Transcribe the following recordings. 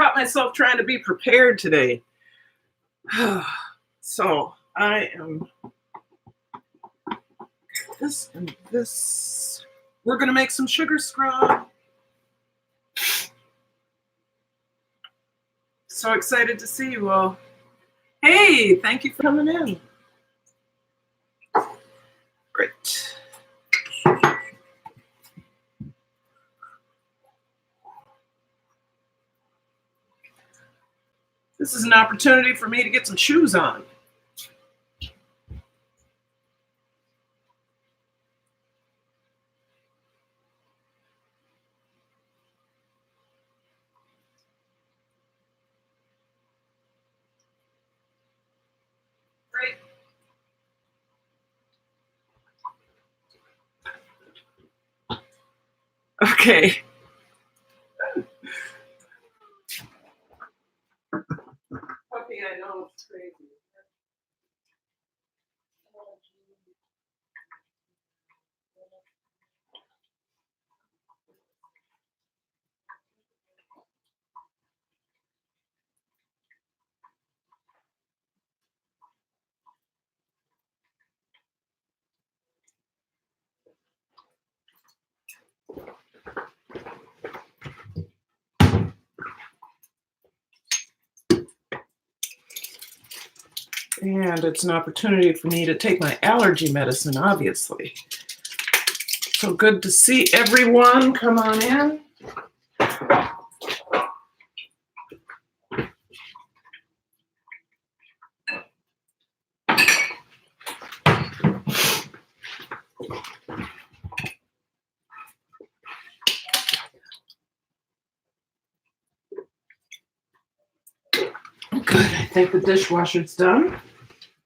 caught myself trying to be prepared today. So I am this and this. We're going to make some sugar scrub. So excited to see you all. Hey, thank you for coming in. Great. This is an opportunity for me to get some shoes on. Great. Okay. Puppy, I know it's crazy. And it's an opportunity for me to take my allergy medicine, obviously. So good to see everyone. Come on in. Good. I think the dishwasher's done.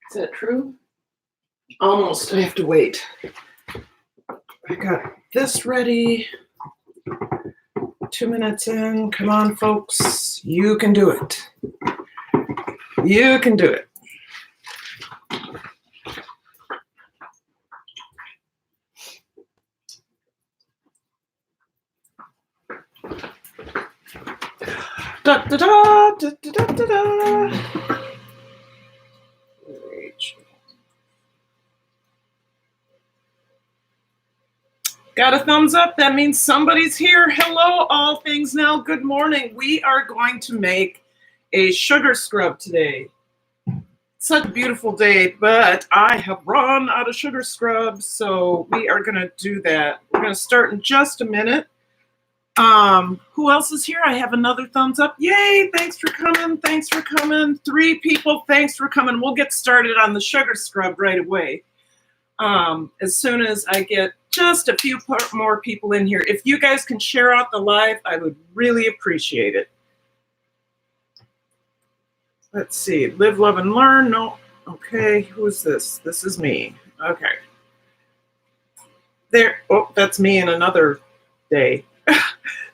Is that true? Almost. I have to wait. I got this ready. 2 minutes in. Come on, folks. You can do it. You can do it. Da, da, da, da, da, da, da. Got a thumbs up? That means somebody's here. Hello, all things now. Good morning. We are going to make a sugar scrub today. Such a beautiful day, but I have run out of sugar scrubs, so we are going to do that. We're going to start in just a minute. Who else is here? I have another thumbs up. Yay, thanks for coming. Thanks for coming. 3 people, thanks for coming. We'll get started on the sugar scrub right away. As soon as I get just a few more people in here. If you guys can share out the live, I would really appreciate it. Let's see. Live, love, and learn. No. Okay. Who is this? This is me. Okay. There. Oh, that's me in another day.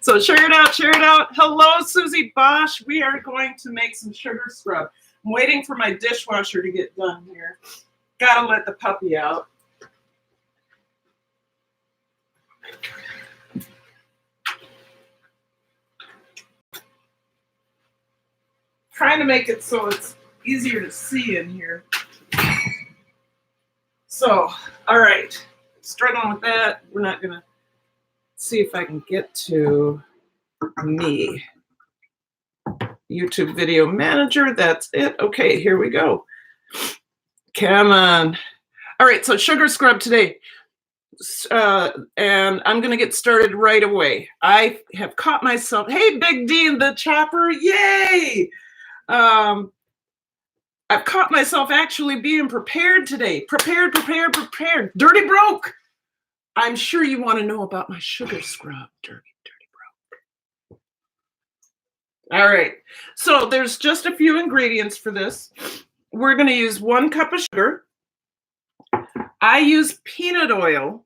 So share it out. Share it out. Hello, Susie Bosch. We are going to make some sugar scrub. I'm waiting for my dishwasher to get done here. Gotta let the puppy out. Trying to make it so it's easier to see in here. So, all right, struggling with that. We're not gonna see if I can get to me. YouTube video manager, that's it. Okay, here we go. Come on. All right, so sugar scrub today. And I'm going to get started right away. I have caught myself. Hey, Big D and the Chopper. Yay. I've caught myself actually being prepared today. Prepared. Dirty Broke. I'm sure you want to know about my sugar scrub. Dirty Broke. All right. So there's just a few ingredients for this. We're going to use 1 cup of sugar. I use peanut oil.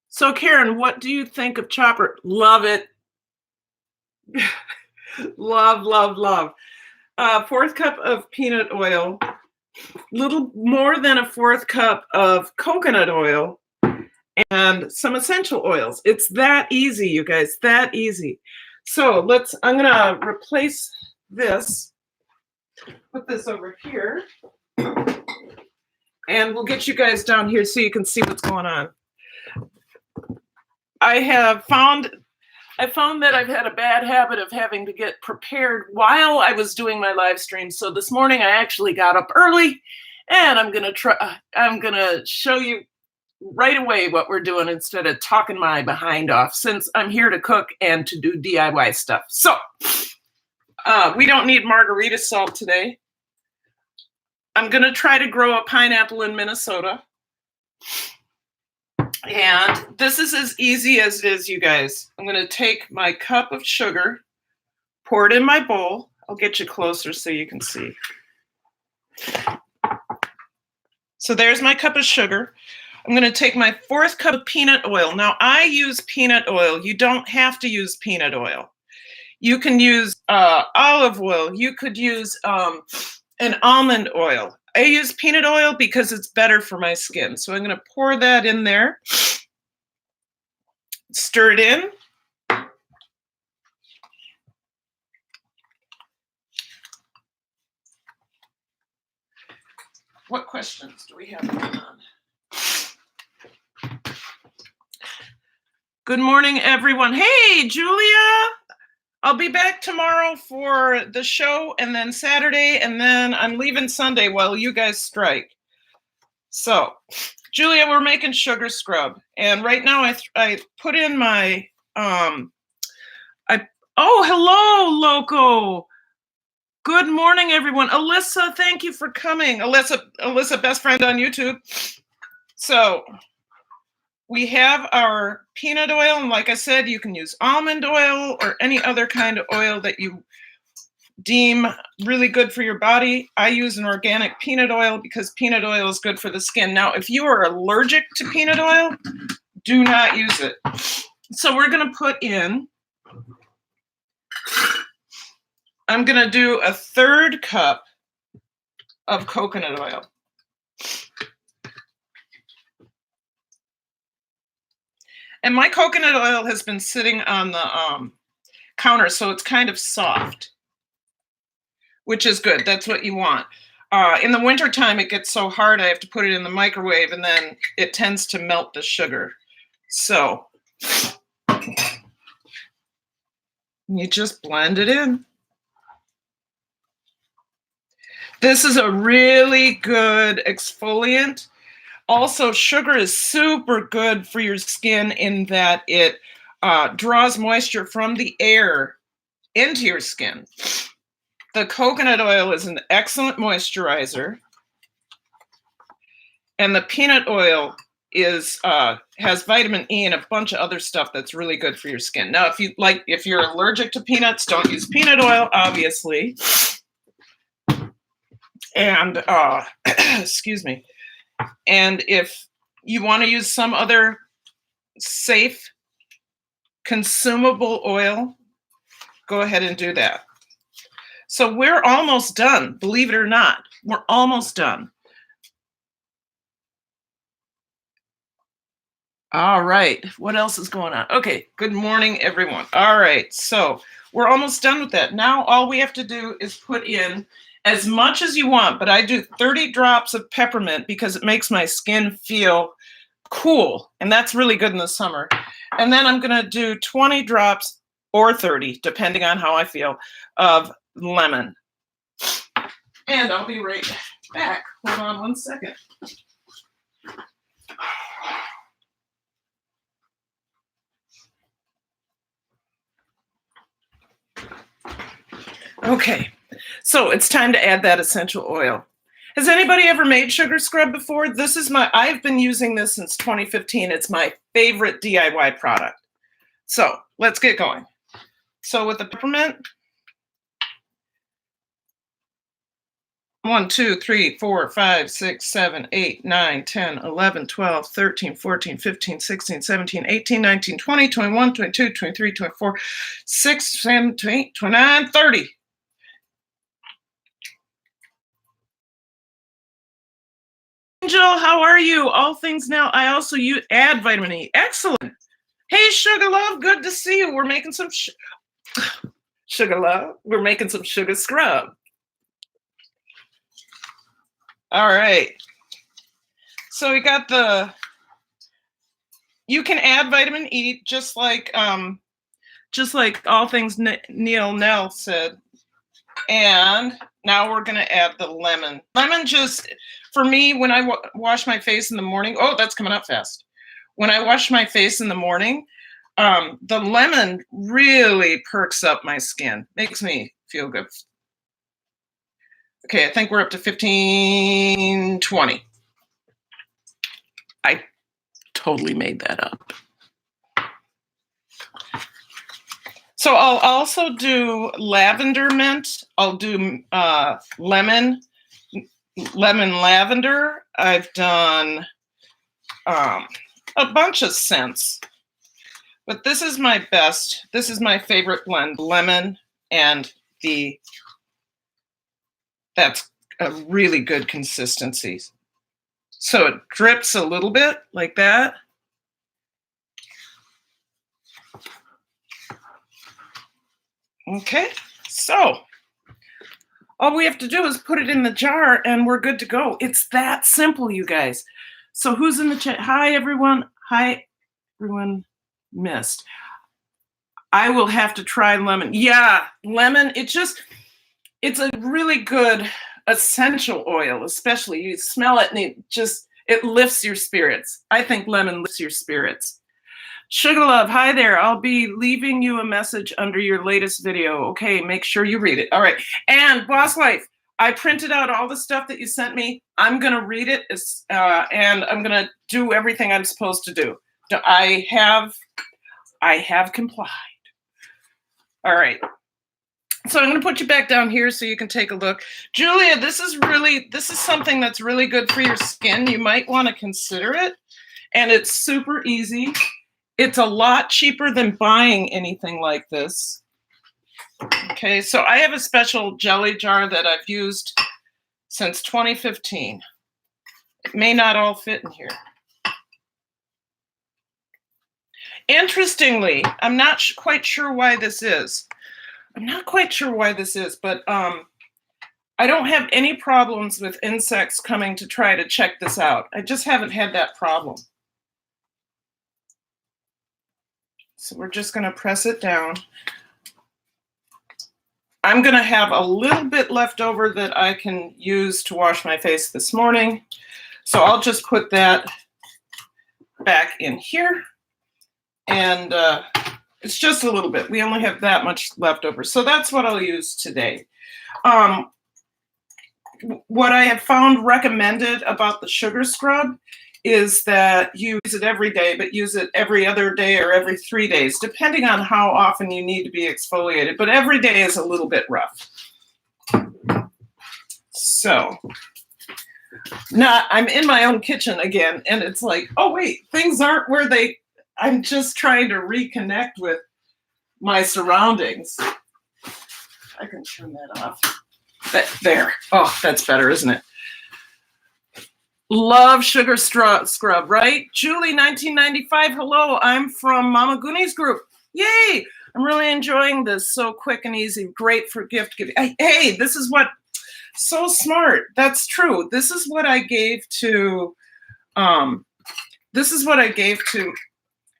So Karen, what do you think of Chopper? Love it. love. 1/4 cup of peanut oil, little more than a 1/4 cup of coconut oil, and some essential oils. It's that easy, you guys, that easy. So I'm gonna replace this, put this over here, and we'll get you guys down here so you can see what's going on. I found that I've had a bad habit of having to get prepared while I was doing my live stream. So this morning I actually got up early, and I'm gonna show you right away what we're doing instead of talking my behind off, since I'm here to cook and to do DIY stuff. So we don't need margarita salt today. I'm gonna try to grow a pineapple in Minnesota. And this is as easy as it is, you guys. I'm gonna take my cup of sugar, pour it in my bowl. I'll get you closer so you can see. So there's my cup of sugar. I'm gonna take my 4th cup of peanut oil. Now I use peanut oil. You don't have to use peanut oil. You can use olive oil. You could use an almond oil. I use peanut oil because it's better for my skin. So I'm gonna pour that in there. Stir it in. What questions do we have going on? Good morning, everyone. Hey, Julia. I'll be back tomorrow for the show, and then Saturday, and then I'm leaving Sunday while you guys strike. So, Julia, we're making sugar scrub, and right now I put in my oh, hello, Loco. Good morning, everyone. Alyssa, thank you for coming. Alyssa, best friend on YouTube. So we have our peanut oil, and like I said, you can use almond oil or any other kind of oil that you deem really good for your body. I use an organic peanut oil because peanut oil is good for the skin. Now, if you are allergic to peanut oil, do not use it. So we're gonna put in, I'm gonna do a 1/3 cup of coconut oil. And my coconut oil has been sitting on the counter, so it's kind of soft, which is good. That's what you want. In the wintertime, it gets so hard, I have to put it in the microwave, and then it tends to melt the sugar. So you just blend it in. This is a really good exfoliant. Also, sugar is super good for your skin in that it draws moisture from the air into your skin. The coconut oil is an excellent moisturizer, and the peanut oil has vitamin E and a bunch of other stuff that's really good for your skin. Now, if you're allergic to peanuts, don't use peanut oil, obviously. And excuse me. And if you want to use some other safe, consumable oil, go ahead and do that. So we're almost done, believe it or not. We're almost done. All right, what else is going on? Okay, good morning, everyone. All right, so we're almost done with that. Now all we have to do is put in as much as you want, but I do 30 drops of peppermint because it makes my skin feel cool, and that's really good in the summer. And then I'm gonna do 20 drops or 30, depending on how I feel, of lemon. And I'll be right back. Hold on one second. Okay, so it's time to add that essential oil. Has anybody ever made sugar scrub before? I've been using this since 2015. It's my favorite DIY product. So let's get going. So with the peppermint, 1, 2, 3, 4, 5, 6, 7, 8, 9, 10, 11, 12, 13, 14, 15, 16, 17, 18, 19, 20, 21, 22, 23, 24, 6, 7, 8, 29, 30. Angel, how are you? All things now. I also add vitamin E. Excellent. Hey, Sugar Love, good to see you. We're making some Sugar love, we're making some sugar scrub. All right. So we got you can add vitamin E just like all things Neil Nell said. And now we're going to add the lemon. Lemon just, for me, when I wash my face in the morning, oh, that's coming up fast. When I wash my face in the morning, the lemon really perks up my skin, makes me feel good. Okay, I think we're up to 15, 20. I totally made that up. So I'll also do lavender mint. I'll do lemon lavender. I've done a bunch of scents, but this is my best. This is my favorite blend, lemon and that's a really good consistency. So it drips a little bit like that. Okay, so all we have to do is put it in the jar and we're good to go. It's that simple, you guys. So who's in the chat? Hi, everyone. Hi, everyone. Missed. I will have to try lemon. Yeah, lemon. It's a really good essential oil, especially you smell it and it lifts your spirits. I think lemon lifts your spirits. Sugar love, hi there. I'll be leaving you a message under your latest video. Okay, make sure you read it. All right. And Boss Life, I printed out all the stuff that you sent me. I'm going to read it and I'm going to do everything I'm supposed to do. I have complied. All right. So I'm going to put you back down here so you can take a look. Julia, this is something that's really good for your skin. You might want to consider it. And it's super easy. It's a lot cheaper than buying anything like this. Okay, so I have a special jelly jar that I've used since 2015. It may not all fit in here. Interestingly, I'm not quite sure why this is. But I don't have any problems with insects coming to try to check this out. I just haven't had that problem. So we're just going to press it down. I'm going to have a little bit left over that I can use to wash my face this morning. So I'll just put that back in here. And it's just a little bit. We only have that much left over. So that's what I'll use today. What I have found recommended about the sugar scrub is that you use it every day, but use it every other day or every 3 days, depending on how often you need to be exfoliated. But every day is a little bit rough. So now I'm in my own kitchen again, and it's like, oh, wait, things aren't where I'm just trying to reconnect with my surroundings. I can turn that off. There. Oh, that's better, isn't it? Love sugar scrub, right? Julie, 1995. Hello, I'm from Mama Goonies group. Yay! I'm really enjoying this. So quick and easy. Great for gift giving. Hey, this is what, so smart. That's true. This is what I gave to,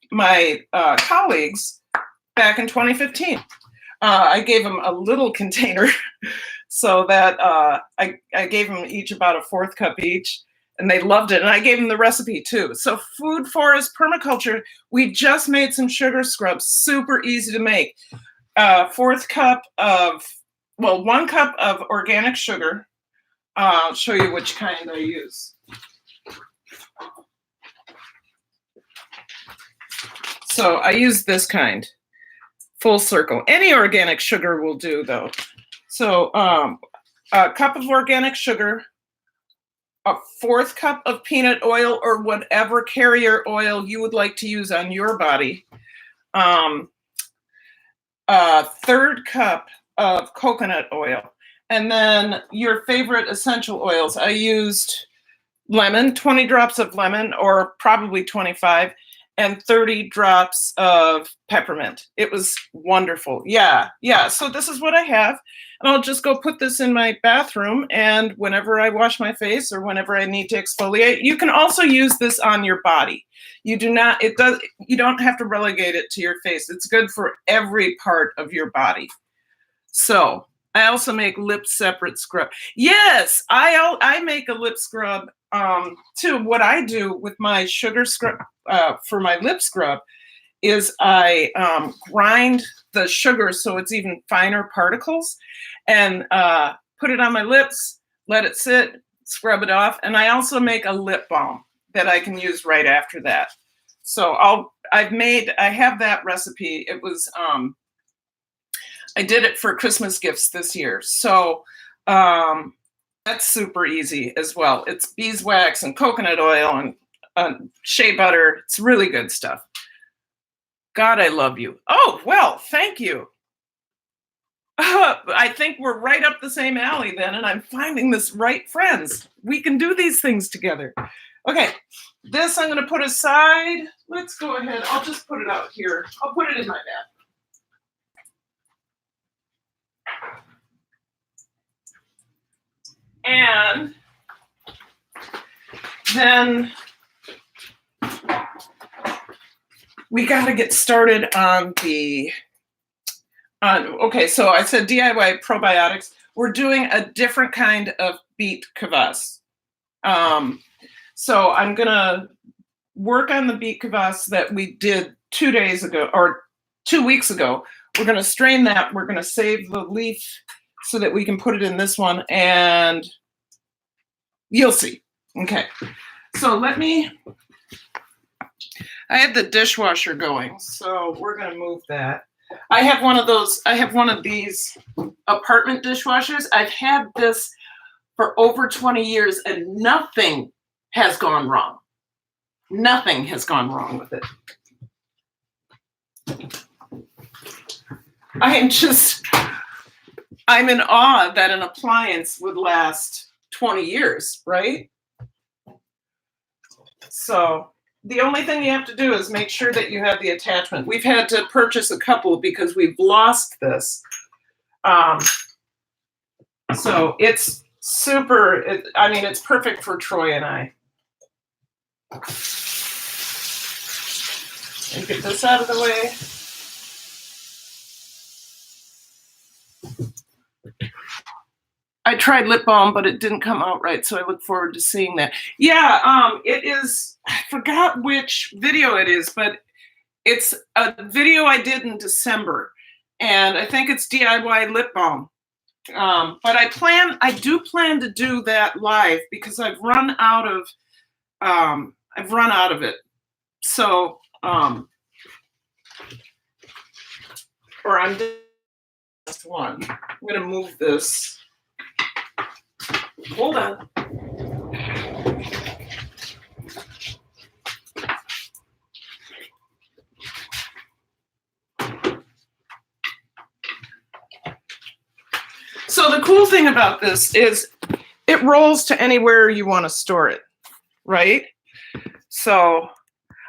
my colleagues back in 2015. I gave them a little container so that I gave them each about a 1/4 cup each. And they loved it. And I gave them the recipe too. So food forest permaculture, we just made some sugar scrubs, super easy to make. 1/4 cup of, 1 cup of organic sugar. I'll show you which kind I use. So I use this kind, full circle. Any organic sugar will do though. So a cup of organic sugar, a 1/4 cup of peanut oil or whatever carrier oil you would like to use on your body. A 1/3 cup of coconut oil. And then your favorite essential oils. I used lemon, 20 drops of lemon, or probably 25. and 30 drops of peppermint. It was wonderful. Yeah. So this is what I have. And I'll just go put this in my bathroom. And whenever I wash my face or whenever I need to exfoliate, you can also use this on your body. You don't have to relegate it to your face. It's good for every part of your body. So I also make lip separate scrub. Yes, I make a lip scrub too. What I do with my sugar scrub for my lip scrub is I grind the sugar so it's even finer particles and put it on my lips, let it sit, scrub it off. And I also make a lip balm that I can use right after that. So I have that recipe. It was, I did it for Christmas gifts this year. So that's super easy as well. It's beeswax and coconut oil and shea butter. It's really good stuff. God, I love you. Oh, well, thank you. I think we're right up the same alley then, and I'm finding this right friends. We can do these things together. Okay, this I'm going to put aside. Let's go ahead. I'll just put it out here. I'll put it in my bag. And then we got to get started on okay, so I said DIY probiotics. We're doing a different kind of beet kvass. So I'm going to work on the beet kvass that we did 2 days ago or 2 weeks ago. We're going to strain that. We're going to save the leaf so that we can put it in this one, and you'll see. Okay, so I have the dishwasher going, so we're going to move that. I have one of these apartment dishwashers. I've had this for over 20 years and nothing has gone wrong. Nothing has gone wrong with it. I'm in awe that an appliance would last 20 years, right? So the only thing you have to do is make sure that you have the attachment. We've had to purchase a couple because we've lost this. So it's super, it's perfect for Troy and I. And get this out of the way. I tried lip balm, but it didn't come out right, so I look forward to seeing that. Yeah, it is, I forgot which video it is, but it's a video I did in December, and I think it's DIY lip balm. But I do plan to do that live because I've run out of it. So, or I'm just one. I'm gonna move this. Hold on. So the cool thing about this is it rolls to anywhere you want to store it, right? So,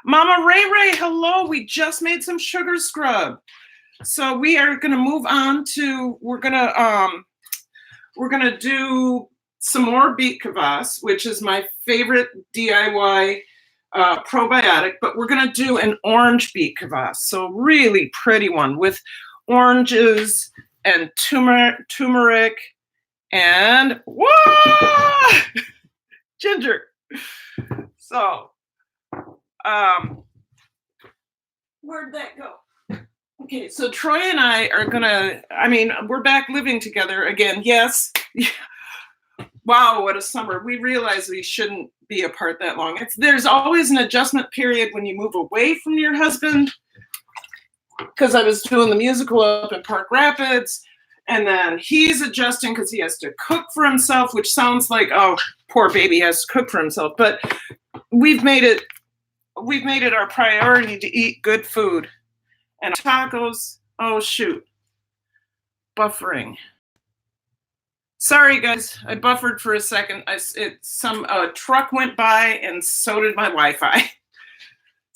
Mama Ray, hello. We just made some sugar scrub. So we are going to move on to, we're going to do some more beet kvass, which is my favorite DIY probiotic, but we're going to do an orange beet kvass. So really pretty one with oranges and turmeric and whoa, ginger. So, where'd that go? Okay, so Troy and I are gonna, we're back living together again. Yes. Wow, what a summer. We realize we shouldn't be apart that long. There's always an adjustment period when you move away from your husband, because I was doing the musical up in Park Rapids, and then he's adjusting because he has to cook for himself, which sounds like, oh, poor baby has to cook for himself. But we've made it our priority to eat good food. And tacos, oh shoot, buffering. Sorry guys, I buffered for a second. Some truck went by and so did my Wi-Fi.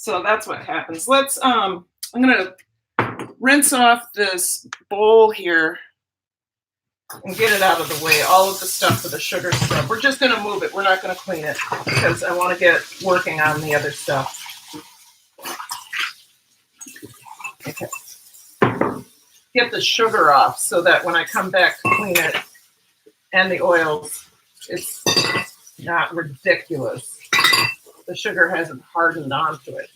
So that's what happens. Let's I'm gonna rinse off this bowl here and get it out of the way, all of the stuff for the sugar scrub. We're just gonna move it. We're not gonna clean it because I wanna get working on the other stuff. Okay. Get the sugar off so that when I come back to clean it and the oils, it's not ridiculous. The sugar hasn't hardened onto it.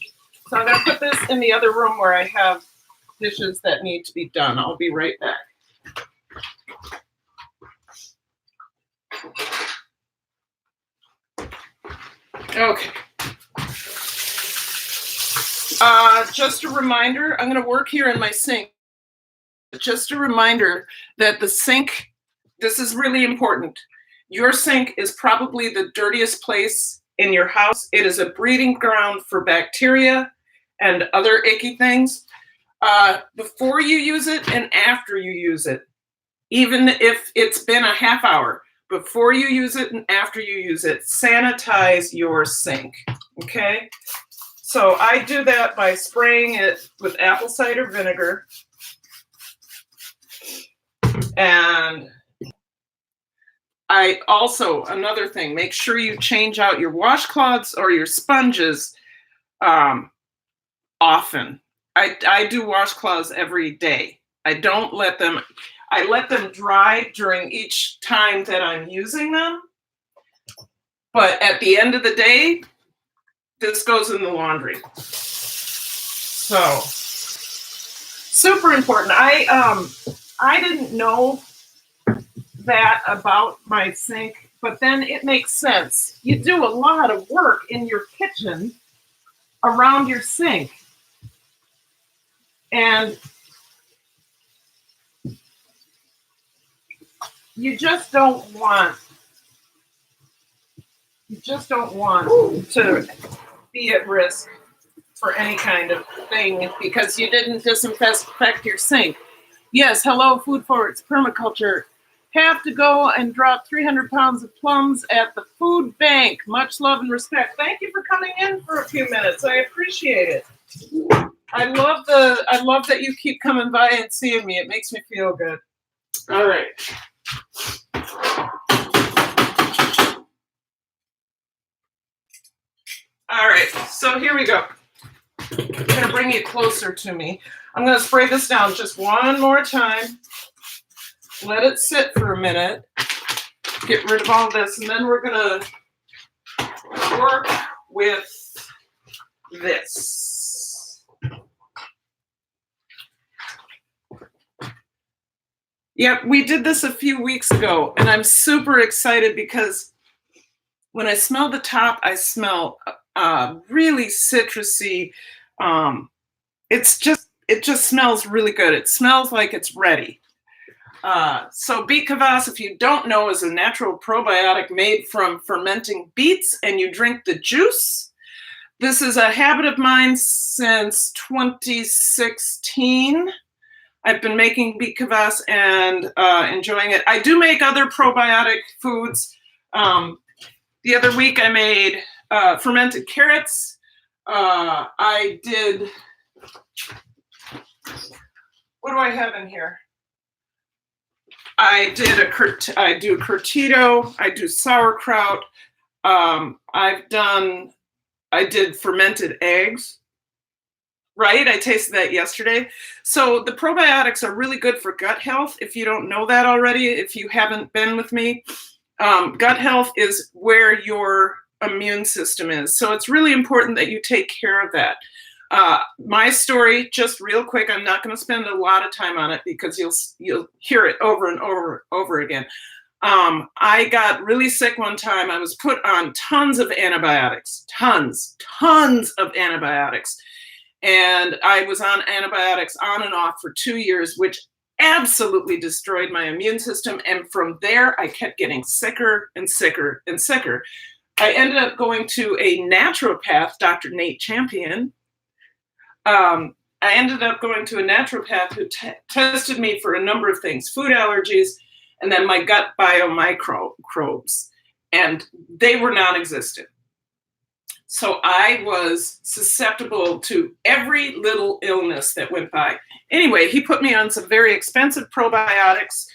So I'm gonna put this in the other room where I have dishes that need to be done. I'll be right back. Okay. Just a reminder, I'm going to work here in my sink. Just a reminder that the sink, this is really important. Your sink is probably the dirtiest place in your house. It is a breeding ground for bacteria and other icky things. Before you use it and after you use it, even if it's been a half hour, before you use it and after you use it, sanitize your sink, okay? So I do that by spraying it with apple cider vinegar. And I also, another thing, make sure you change out your washcloths or your sponges often. I do washcloths every day. I don't let them, I let them dry during each time that I'm using them. But at the end of the day, this goes in the laundry. So, super important. I didn't know that about my sink, but then it makes sense. You do a lot of work in your kitchen around your sink. And you just don't want to be at risk for any kind of thing because you didn't disinfect your sink. Yes, hello, Food Forwards Permaculture. Have to go and drop 300 pounds of plums at the food bank. Much love and respect. Thank you for coming in for a few minutes. I appreciate it. I love that you keep coming by and seeing me. It makes me feel good. All right. All right, so here we go. I'm gonna bring you closer to me. I'm gonna spray this down just one more time. Let it sit for a minute. Get rid of all this, and then we're gonna work with this. Yep, we did this a few weeks ago, and I'm super excited because when I smell the top, I smell really citrusy. It just smells really good. It smells like it's ready. So beet kvass, if you don't know, is a natural probiotic made from fermenting beets, and you drink the juice. This is a habit of mine since 2016. I've been making beet kvass and enjoying it. I do make other probiotic foods. The other week I made fermented carrots. I did, what do I have in here? I do curtido, I do sauerkraut. I did fermented eggs, right? I tasted that yesterday. So the probiotics are really good for gut health. If you don't know that already, if you haven't been with me, gut health is where your immune system is. So it's really important that you take care of that. My story, just real quick, I'm not going to spend a lot of time on it because you'll hear it over and over again. I got really sick one time. I was put on tons of antibiotics, tons of antibiotics. And I was on antibiotics on and off for 2 years, which absolutely destroyed my immune system. And from there, I kept getting sicker and sicker and sicker. I ended up going to a naturopath, Dr. Nate Champion. I ended up going to a naturopath who tested me for a number of things, food allergies, and then my gut biomicrobes, and they were non-existent. So I was susceptible to every little illness that went by. Anyway, he put me on some very expensive probiotics,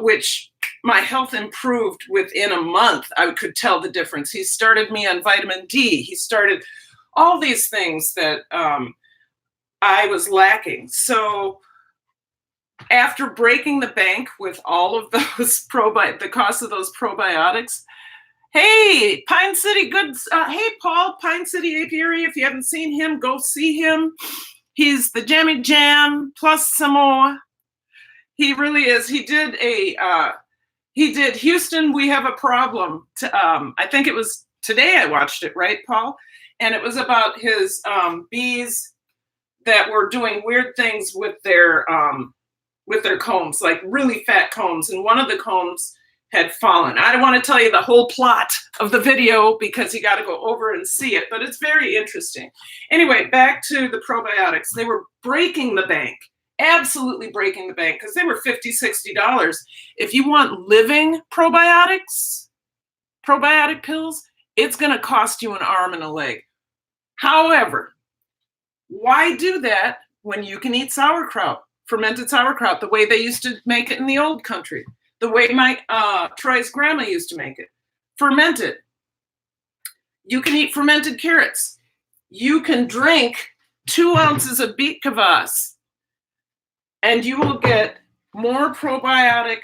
which my health improved within a month. I could tell the difference. He started me on vitamin D. He started all these things that I was lacking. So after breaking the bank with all of those the cost of those probiotics, hey, Pine City Goods. Hey, Paul, Pine City Apiary. If you haven't seen him, go see him. He's the Jammy Jam plus some more. He really is. He did Houston, We Have a Problem. I think it was today I watched it, right, Paul? And it was about his bees that were doing weird things with their combs, like really fat combs. And one of the combs had fallen. I don't want to tell you the whole plot of the video because you got to go over and see it, but it's very interesting. Anyway, back to the probiotics. They were breaking the bank, absolutely breaking the bank, because they were $50, $60. If you want living probiotic pills, it's going to cost you an arm and a leg. However, why do that when you can eat sauerkraut, fermented sauerkraut, the way they used to make it in the old country? The way my Troy's grandma used to make it. Fermented. You can eat fermented carrots. You can drink 2 ounces of beet kvass, and you will get more probiotic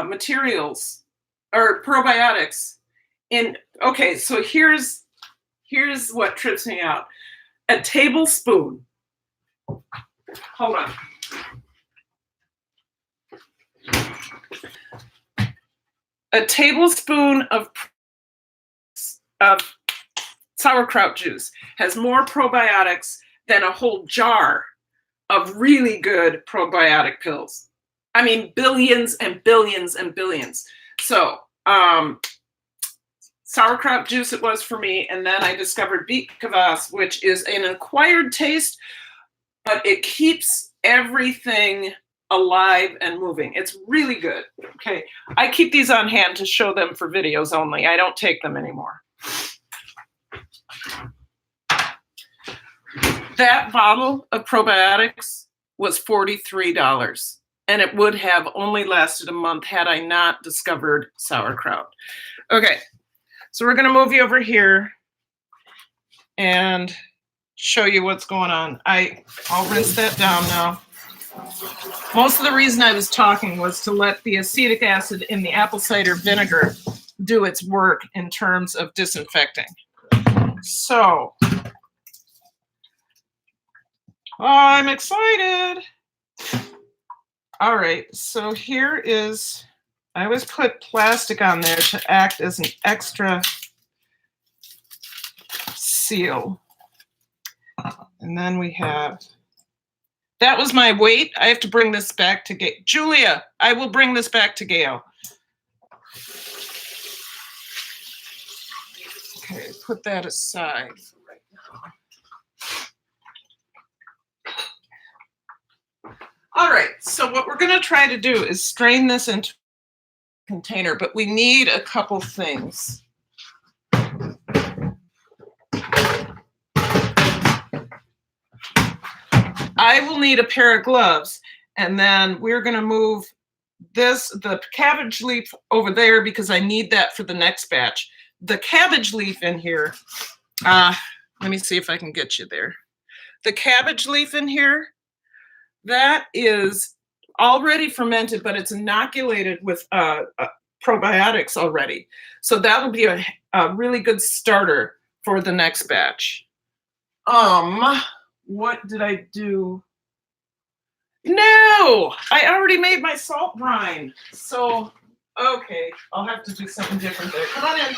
materials or probiotics in. Okay, so here's what trips me out. A tablespoon. Hold on. A tablespoon of sauerkraut juice has more probiotics than a whole jar of really good probiotic pills. I mean, billions and billions and billions. So sauerkraut juice it was for me, and then I discovered beet kvass, which is an acquired taste, but it keeps everything alive and moving. It's really good. Okay, I keep these on hand to show them for videos only. I don't take them anymore. That bottle of probiotics was $43, and it would have only lasted a month had I not discovered sauerkraut. Okay, so we're going to move you over here and show you what's going on. I'll rinse that down now. Most of the reason I was talking was to let the acetic acid in the apple cider vinegar do its work in terms of disinfecting. So, I'm excited. All right, so here is, I always put plastic on there to act as an extra seal. And then we have, that was my weight. I have to bring this back to Gail. Julia, I will bring this back to Gail. Okay, put that aside for right now. All right, so what we're going to try to do is strain this into a container, but we need a couple things. I will need a pair of gloves, and then we're going to move the cabbage leaf over there because I need that for the next batch. The cabbage leaf in here, let me see if I can get you there. The cabbage leaf in here, that is already fermented, but it's inoculated with probiotics already. So that will be a really good starter for the next batch. What did I do? No, I already made my salt brine. So, okay, I'll have to do something different there. Come on in.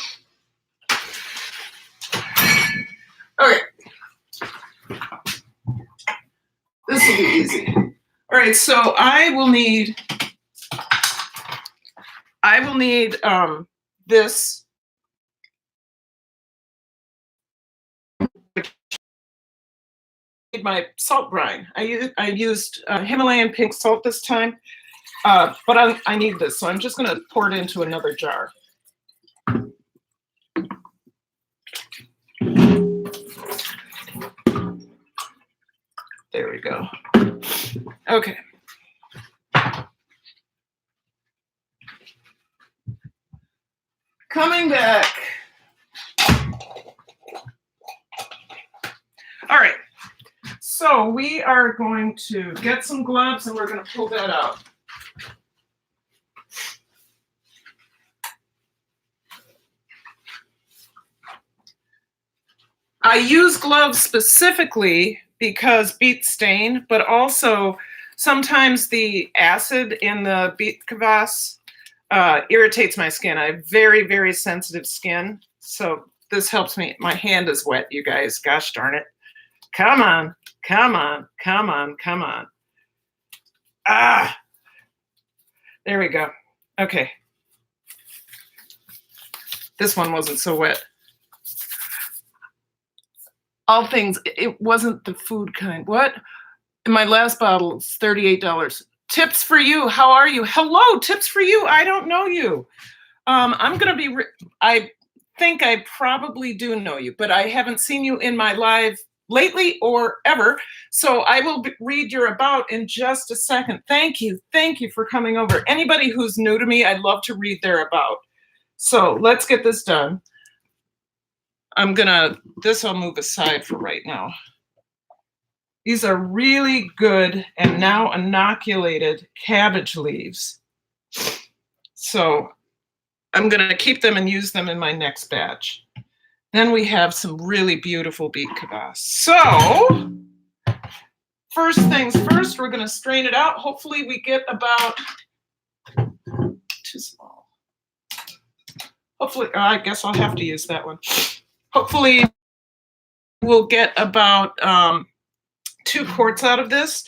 Okay. This will be easy. All right, so I will need this. My salt brine. I used Himalayan pink salt this time, but I need this, so I'm just going to pour it into another jar. we go. Okay. Coming back. All right. So we are going to get some gloves and we're going to pull that out. I use gloves specifically because beets stain, but also sometimes the acid in the beet kvass irritates my skin. I have very, very sensitive skin. So this helps me. My hand is wet, you guys. Gosh darn it. Come on, come on, come on, come on. Ah, there we go. Okay. This one wasn't so wet. All things, it wasn't the food kind. What? My last bottle is $38. Tips for you. How are you? Hello, tips for you. I don't know you. I'm going to be, I think I probably do know you, but I haven't seen you in my live lately or ever. So I will read your about in just a second. Thank you. Thank you for coming over. Anybody who's new to me, I'd love to read their about. So let's get this done. This I'll move aside for right now. These are really good and now inoculated cabbage leaves. So I'm gonna keep them and use them in my next batch. Then we have some really beautiful beet kvass. So first things first, we're gonna strain it out. Hopefully we get about, too small. Hopefully, I guess I'll have to use that one. Hopefully we'll get about 2 quarts out of this.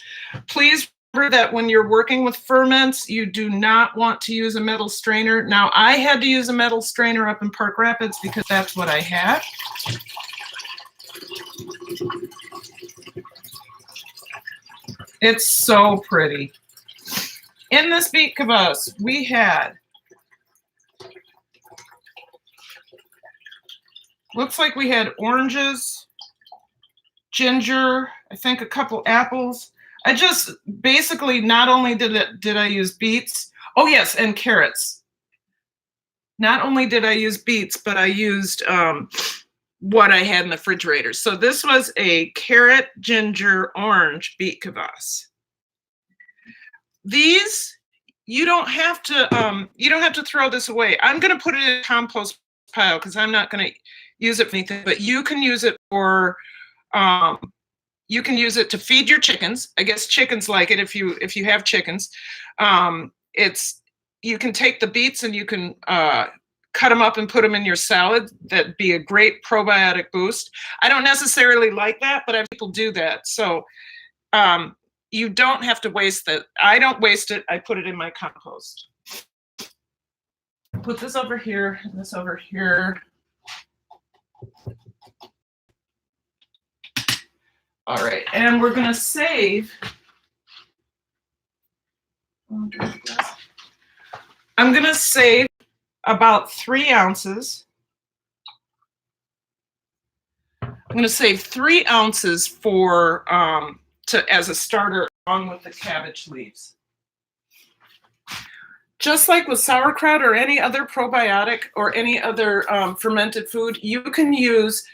Please remember that when you're working with ferments, you do not want to use a metal strainer. Now, I had to use a metal strainer up in Park Rapids because that's what I had. It's so pretty. In this beet kvass, we had, looks like we had oranges, ginger, I think a couple apples. I just basically, not only did I use beets, oh yes, and carrots. Not only did I use beets, but I used what I had in the refrigerator. So this was a carrot, ginger, orange beet kvass. These, you don't have to throw this away. I'm gonna put it in a compost pile because I'm not gonna use it for anything, but you can use it for you can use it to feed your chickens. I guess chickens like it if you have chickens. You can take the beets and you can cut them up and put them in your salad. That'd be a great probiotic boost. I don't necessarily like that, but I have people do that. So you don't have to waste it. I don't waste it. I put it in my compost. Put this over here and this over here. All right, and we're gonna save. I'm gonna save about 3 ounces. I'm gonna save 3 ounces for as a starter along with the cabbage leaves. Just like with sauerkraut or any other probiotic or any other fermented food, you can use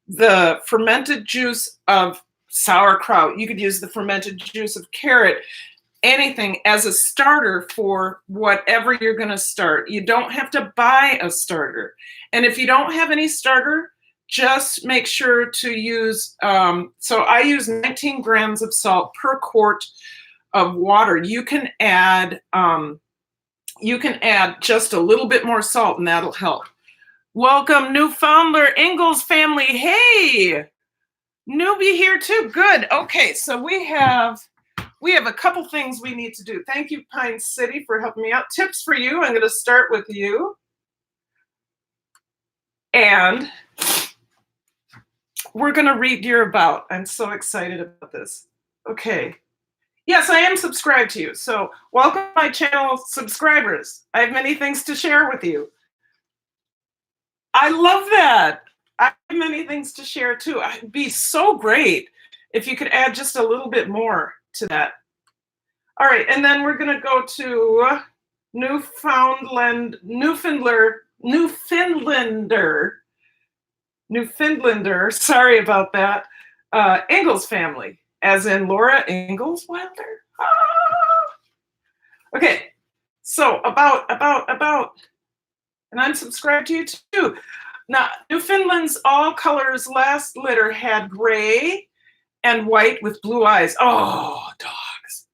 the fermented juice of sauerkraut. You could use the fermented juice of carrot, anything as a starter for whatever you're going to start. You don't have to buy a starter. And if you don't have any starter, just make sure to use, so I use 19 grams of salt per quart of water. You can add just a little bit more salt and that'll help. Welcome, Newfoundler Ingalls family. Hey, newbie here too. Good. Okay, so we have a couple things we need to do. Thank you, Pine City, for helping me out. Tips for you. I'm going to start with you. And we're going to read your about. I'm so excited about this. Okay. Yes, I am subscribed to you. So welcome to my channel, subscribers. I have many things to share with you. I love that. I have many things to share too. It'd be so great If you could add just a little bit more to that. All right, and then we're going to go to Newfoundlander, sorry about that, Ingalls family, as in Laura Ingalls Wilder. Ah! Okay, so about, and I'm subscribed to you too. Now, Newfoundland's all colors last litter had gray and white with blue eyes. Oh, dogs.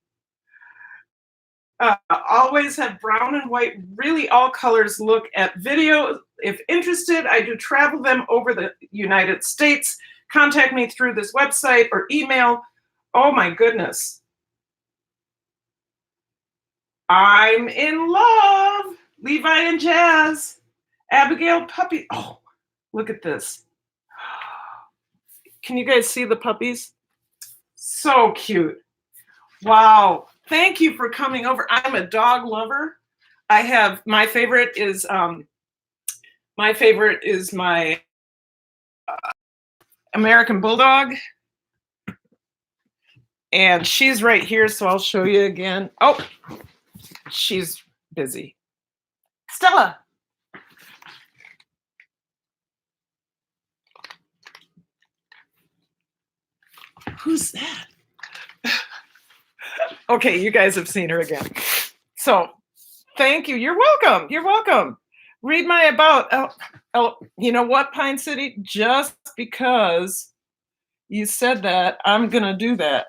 Always have brown and white, really all colors. Look at video. If interested, I do travel them over the United States. Contact me through this website or email. Oh my goodness. I'm in love. Levi and Jazz. Abigail puppy. Oh, look at this. Can you guys see the puppies? So cute. Wow. Thank you for coming over. I'm a dog lover. I have, my favorite is my American Bulldog. And she's right here, so I'll show you again. Oh, she's busy. Stella. Who's that? Okay, you guys have seen her again. So thank you. You're welcome. You're welcome. Read my about. You know what, Pine City? Just because you said that, I'm going to do that.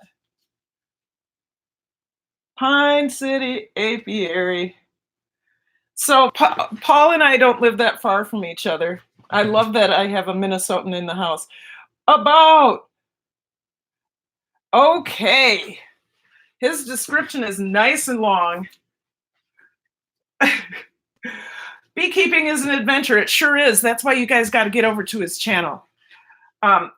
Pine City Apiary. So Paul and I don't live that far from each other. I love that I have a Minnesotan in the house. Okay. His description is nice and long. Beekeeping is an adventure. It sure is. That's why you guys got to get over to his channel.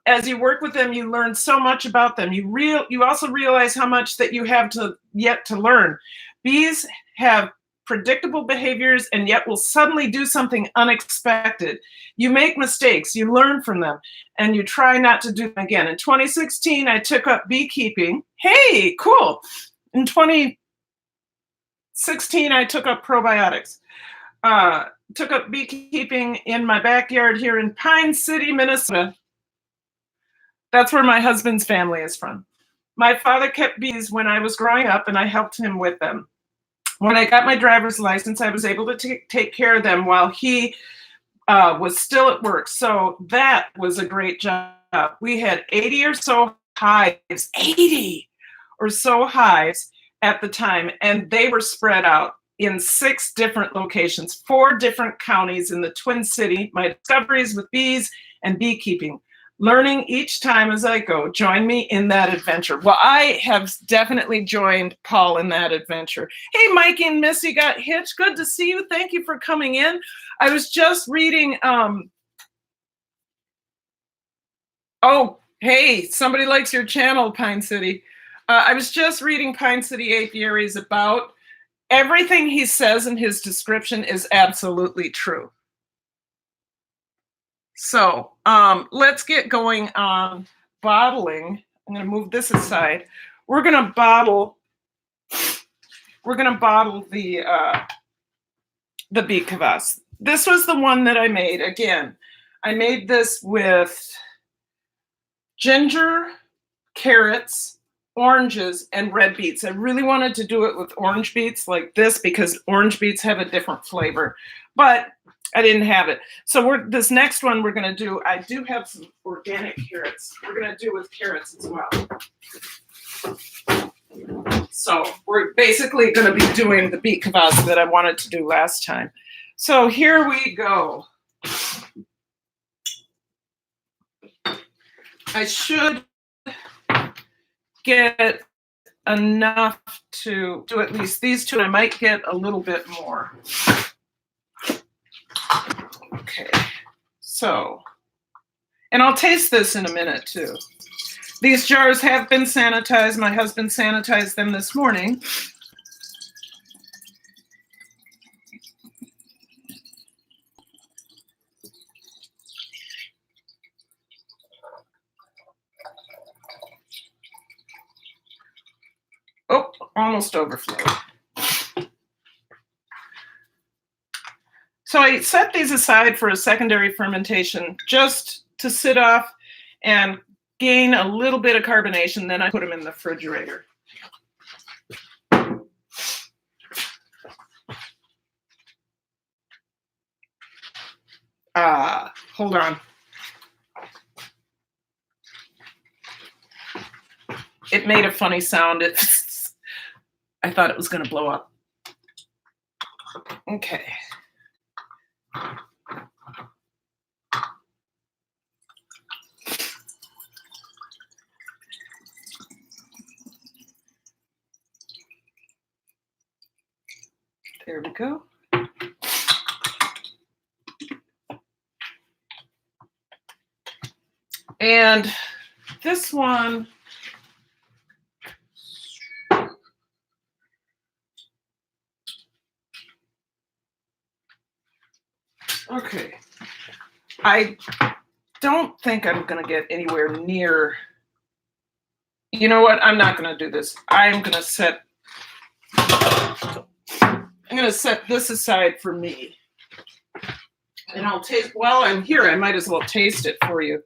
As you work with them, you learn so much about them. You also realize how much that you have yet to learn. Bees have predictable behaviors and yet will suddenly do something unexpected. You make mistakes, you learn from them, and you try not to do them again. In 2016, I took up beekeeping. Hey, cool. In 2016, I took up probiotics. Took up beekeeping in my backyard here in Pine City, Minnesota. That's where my husband's family is from. My father kept bees when I was growing up, and I helped him with them. When I got my driver's license, I was able to take care of them while he was still at work. So that was a great job. We had 80 or so hives, 80 or so hives at the time, and they were spread out in 6 different locations, 4 different counties in the Twin City. My discoveries with bees and beekeeping. Learning each time as I go. Join me in that adventure. Well, I have definitely joined Paul in that adventure. Hey, Mikey and Missy got hitched. Good to see you. Thank you for coming in. I was just reading. Oh, hey, somebody likes your channel, Pine City. I was just reading Pine City Apiaries about everything he says in his description is absolutely true. So let's get going on bottling. I'm going to move this aside. We're going to bottle the beet kvass. This was the one that I made. Again, I made this with ginger, carrots, oranges, and red beets. I really wanted to do it with orange beets like this because orange beets have a different flavor, but I didn't have it. So this next one we're going to do, I do have some organic carrots. We're going to do with carrots as well. So we're basically going to be doing the beet kvass that I wanted to do last time. So here we go. I should get enough to do at least these 2. I might get a little bit more. Okay, so, and I'll taste this in a minute too. These jars have been sanitized. My husband sanitized them this morning. almost overflowed. So I set these aside for a secondary fermentation just to sit off and gain a little bit of carbonation. Then I put them in the refrigerator. Hold on. It made a funny sound. I thought it was going to blow up. Okay. There we go. And this one, okay, I don't think I'm going to get anywhere near. You know what? I'm not going to do this. I'm going to set this aside for me. And I'll taste, while I'm here, I might as well taste it for you.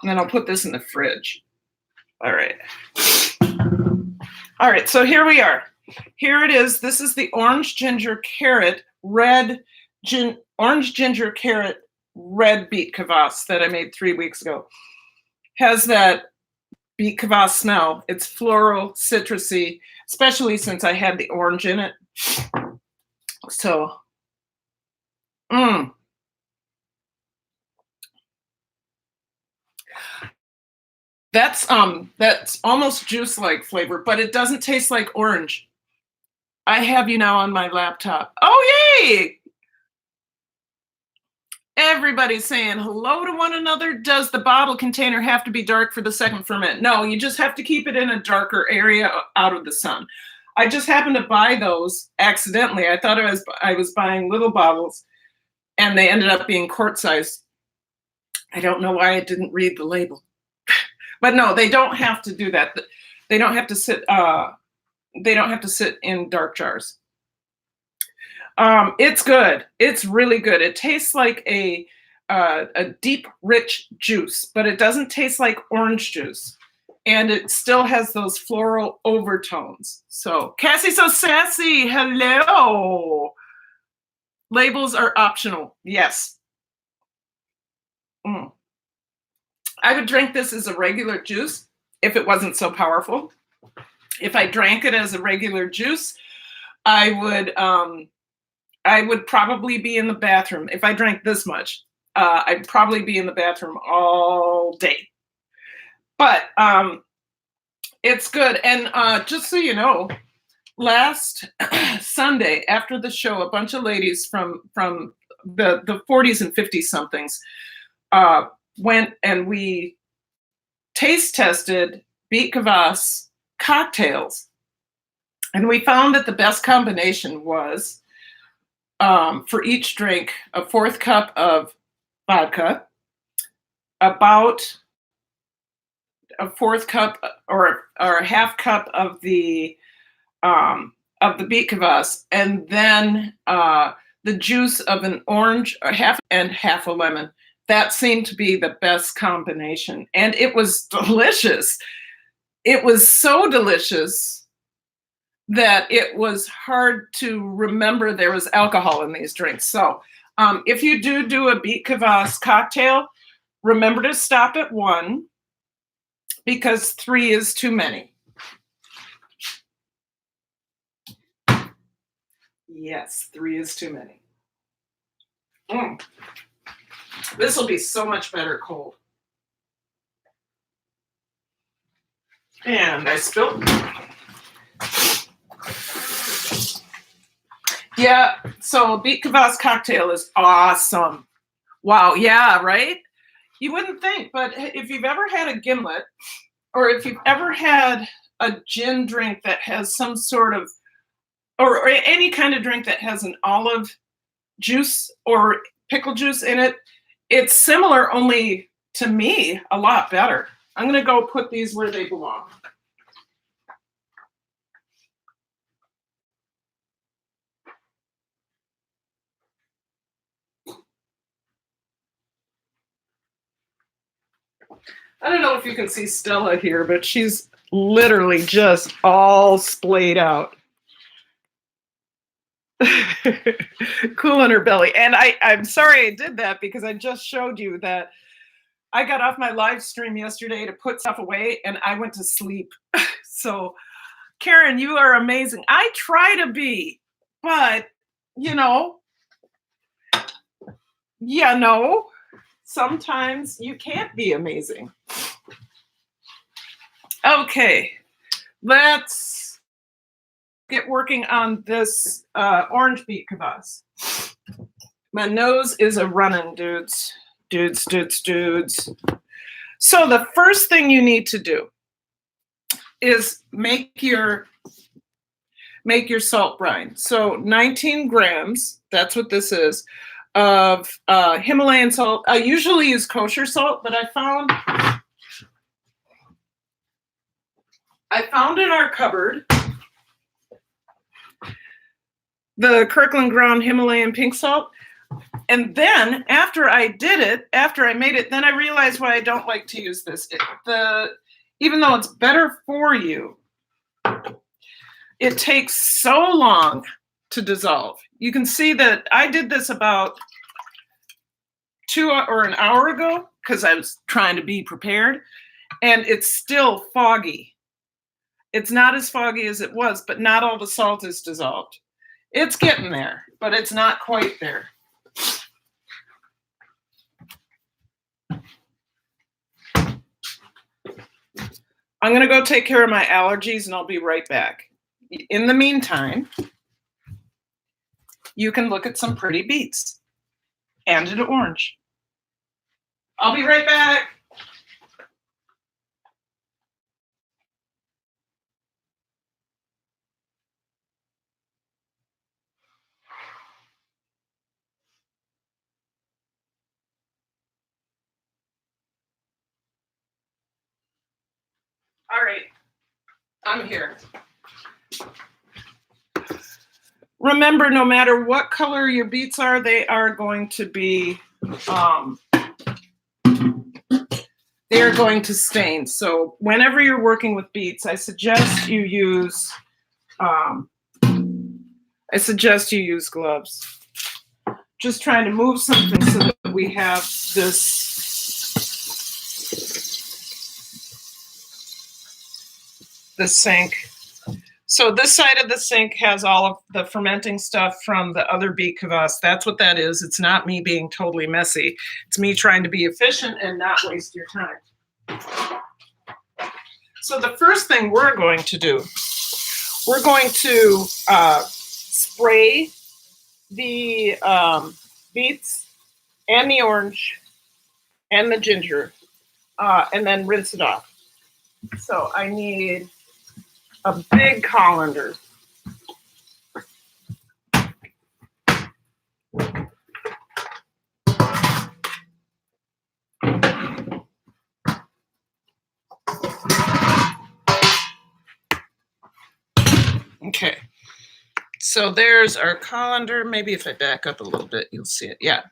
And then I'll put this in the fridge. All right. All right, so here we are. Here it is. This is the orange ginger carrot red orange ginger carrot red beet kvass that I made 3 weeks ago. Has that beet kvass smell. It's floral, citrusy, especially since I had the orange in it. So, That's almost juice-like flavor, but it doesn't taste like orange. I have you now on my laptop. Oh, yay! Everybody's saying hello to one another. Does the bottle container have to be dark for the second ferment? No, you just have to keep it in a darker area out of the sun. I just happened to buy those accidentally. I thought I was buying little bottles, and they ended up being quart size. I don't know why I didn't read the label. But no, they don't have to do that. They don't have to sit. They don't have to sit in dark jars. It's good. It's really good. It tastes like a deep, rich juice, but it doesn't taste like orange juice, and it still has those floral overtones. So, Cassie, so sassy. Hello. Labels are optional. Yes. I would drink this as a regular juice if it wasn't so powerful. If I drank it as a regular juice, I would probably be in the bathroom. If I drank this much, I'd probably be in the bathroom all day. But it's good. And just so you know, last Sunday after the show, a bunch of ladies from the 40s and 50 somethings went and we taste tested beet kvass cocktails, and we found that the best combination was for each drink a 1/4 cup of vodka, about a 1/4 cup or a 1/2 cup of the beet kvass, and then the juice of an orange, half and half a lemon. That seemed to be the best combination. And it was delicious. It was so delicious that it was hard to remember there was alcohol in these drinks. So if you do a beet kvass cocktail, remember to stop at 1 because 3 is too many. Yes, 3 is too many. This will be so much better cold. And I spilled. Yeah, so a beet kvass cocktail is awesome. Wow, yeah, right? You wouldn't think, but if you've ever had a gimlet, or if you've ever had a gin drink that has some sort of, or any kind of drink that has an olive juice or pickle juice in it, it's similar, only to me, a lot better. I'm going to go put these where they belong. I don't know if you can see Stella here, but she's literally just all splayed out. Cool in her belly. And I'm sorry I did that because I just showed you that I got off my live stream yesterday to put stuff away and I went to sleep. So, Karen, you are amazing. I try to be, but, sometimes you can't be amazing. Okay, let's get working on this orange beet kvass. My nose is a running, dudes. Dudes. So the first thing you need to do is make your salt brine. So 19 grams, that's what this is, of Himalayan salt. I usually use kosher salt, but I found in our cupboard the Kirkland ground Himalayan pink salt. And then after I made it, then I realized why I don't like to use this. Even though it's better for you, it takes so long to dissolve. You can see that I did this about 2 or an hour ago because I was trying to be prepared, and it's still foggy. It's not as foggy as it was, but not all the salt is dissolved. It's getting there, but it's not quite there. I'm going to go take care of my allergies and I'll be right back. In the meantime, you can look at some pretty beets and an orange. I'll be right back. All right, I'm here. Remember, no matter what color your beets are, they are going to be, they are going to stain. So whenever you're working with beets, I suggest you use gloves. Just trying to move something so that we have this sink. So this side of the sink has all of the fermenting stuff from the other beet kvass. That's what that is. It's not me being totally messy. It's me trying to be efficient and not waste your time. So the first thing we're going to do, we're going to spray the beets and the orange and the ginger, and then rinse it off. So I need a big colander. Okay, so there's our colander. Maybe if I back up a little bit, you'll see it. Yeah.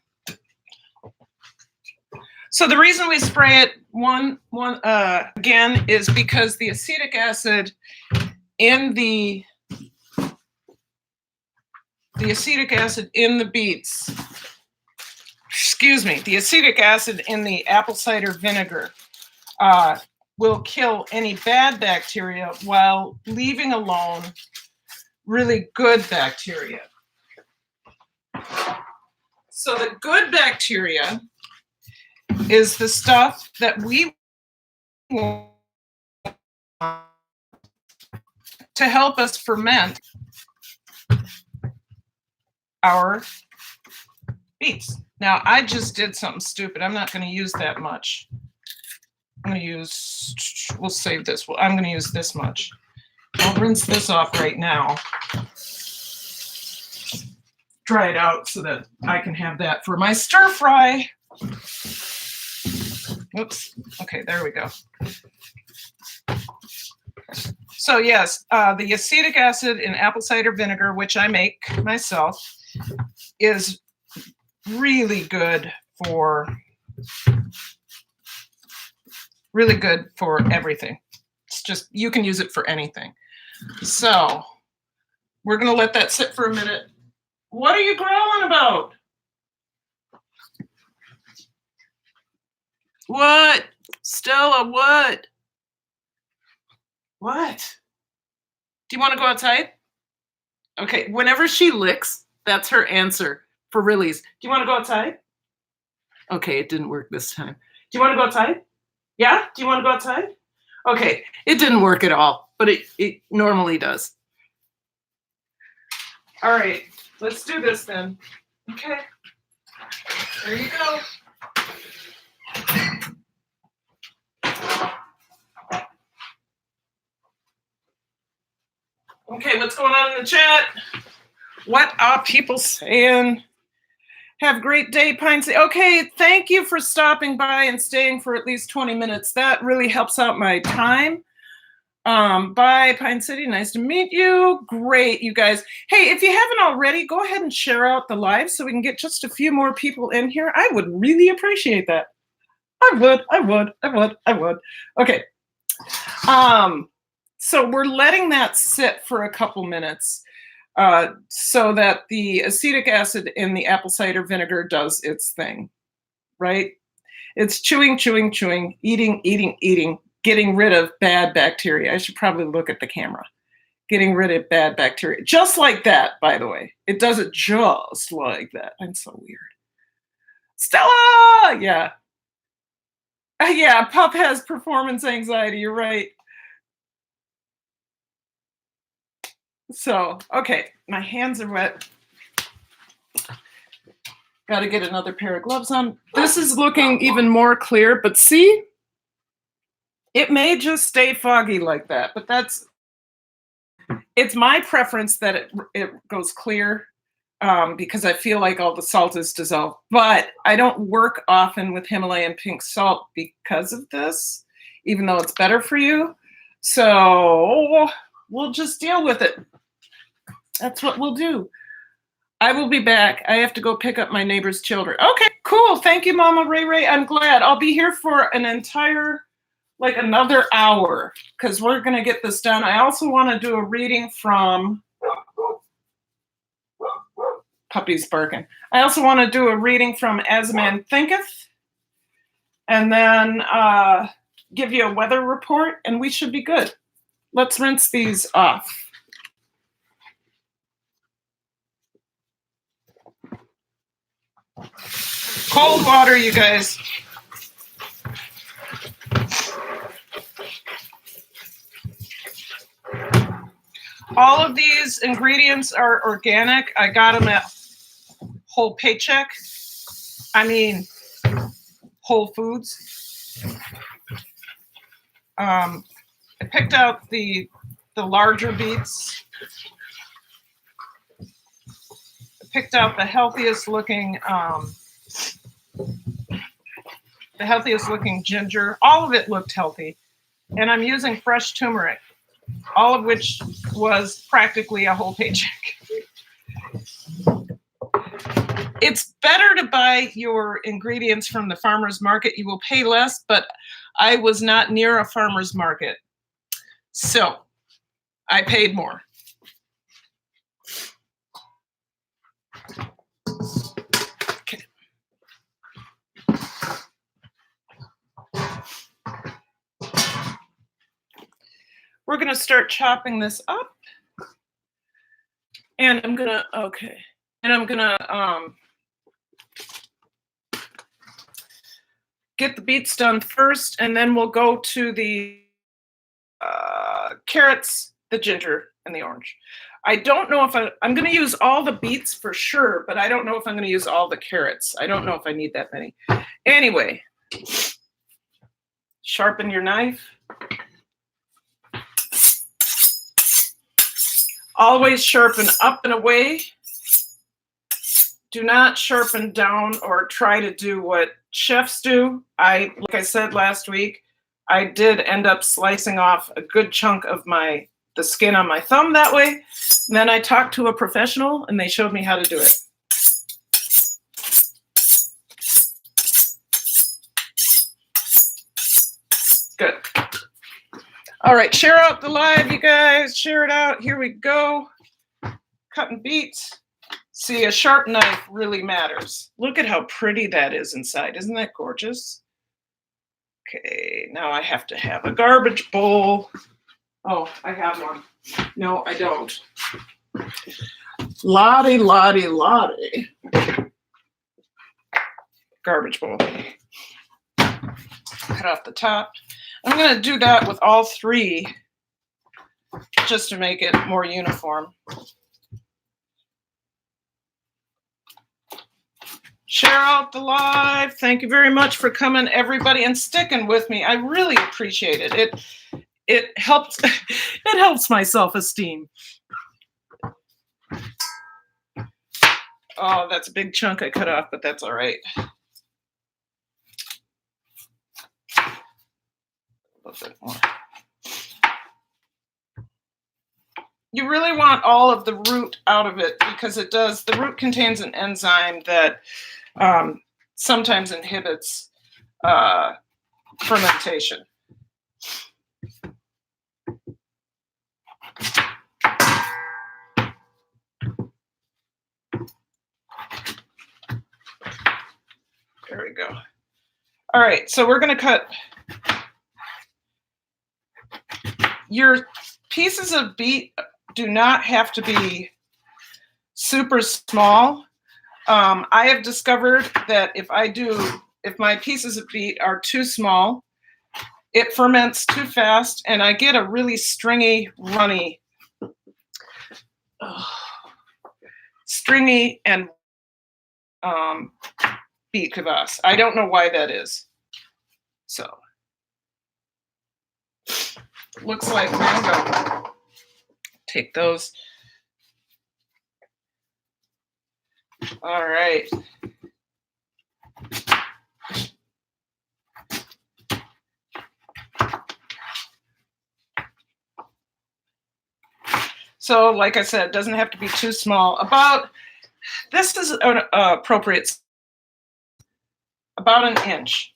So the reason we spray it again is because the acetic acid in the beets, the acetic acid in the apple cider vinegar will kill any bad bacteria while leaving alone really good bacteria. So the good bacteria is the stuff that we want to help us ferment our beets. Now, I just did something stupid. I'm not going to use that much. We'll save this. I'm going to use this much. I'll rinse this off right now. Dry it out so that I can have that for my stir fry. Oops. Okay, there we go. So yes, the acetic acid in apple cider vinegar, which I make myself, is really good for Really good for everything. It's just, you can use it for anything. So we're going to let that sit for a minute. What are you growling about? What? Stella, what? What? Do you want to go outside? Okay, whenever she licks, that's her answer for reallys. Do you want to go outside? Okay, it didn't work this time. Do you want to go outside? Yeah? Do you want to go outside? Okay, it didn't work at all, but it normally does. All right, let's do this then. Okay, there you go. Okay, what's going on in the chat? What are people saying? Have a great day, Pine City. Okay, thank you for stopping by and staying for at least 20 minutes. That really helps out my time. Bye, Pine City. Nice to meet you. Great, you guys. Hey, if you haven't already, go ahead and share out the live so we can get just a few more people in here. I would really appreciate that. I would. Okay. So we're letting that sit for a couple minutes so that the acetic acid in the apple cider vinegar does its thing, right? It's chewing, eating, getting rid of bad bacteria. I should probably look at the camera. Getting rid of bad bacteria. Just like that, by the way. It does it just like that. I'm so weird. Stella! Yeah. Yeah, Pup has performance anxiety. You're right. So, okay, my hands are wet. Got to get another pair of gloves on. This is looking even more clear, but see? It may just stay foggy like that, but it's my preference that it goes clear because I feel like all the salt is dissolved. But I don't work often with Himalayan pink salt because of this, even though it's better for you. So we'll just deal with it. That's what we'll do. I will be back. I have to go pick up my neighbor's children. Okay, cool. Thank you, Mama Ray. I'm glad. I'll be here for an entire, like another hour, because we're going to get this done. I also want to do a reading from Puppy's barking. I also want to do a reading from As a Man Thinketh, and then give you a weather report, and we should be good. Let's rinse these off. Cold water, you guys. All of these ingredients are organic. I got them at Whole Paycheck. I mean, Whole Foods. I picked out the larger beets. I picked out the healthiest looking ginger. All of it looked healthy. And I'm using fresh turmeric, all of which was practically a Whole Paycheck. It's better to buy your ingredients from the farmer's market. You will pay less, but I was not near a farmer's market, so I paid more. Okay. We're going to start chopping this up. And I'm going to, get the beets done first, and then we'll go to the carrots, the ginger, and the orange. I don't know if I'm going to use all the beets for sure, but I don't know if I'm going to use all the carrots. I don't know if I need that many. Anyway, sharpen your knife. Always sharpen up and away. Do not sharpen down or try to do what chefs do. Like I said last week, I did end up slicing off a good chunk of the skin on my thumb that way. And then I talked to a professional and they showed me how to do it. All right, share out the live, you guys. Share it out. Here we go. Cutting beets. See, a sharp knife really matters. Look at how pretty that is inside. Isn't that gorgeous? Okay, now I have to have a garbage bowl. Oh, I have one. No, I don't. Lottie, lottie, lottie. Garbage bowl. Cut off the top. I'm going to do that with all three just to make it more uniform. Share out the live. Thank you very much for coming, everybody, and sticking with me. I really appreciate it. It helps. It helps my self-esteem. Oh, that's a big chunk I cut off, but that's all right. A little bit more. You really want all of the root out of it because it does. The root contains an enzyme that sometimes inhibits fermentation. There we go. All right, so we're going to cut your pieces of beet. Do not have to be super small. I have discovered that if my pieces of beet are too small, it ferments too fast and I get a really stringy, runny, stringy and beet kvass. I don't know why that is. So, looks like mango. Take those. All right. So, like I said, it doesn't have to be too small. This is an appropriate, about an inch.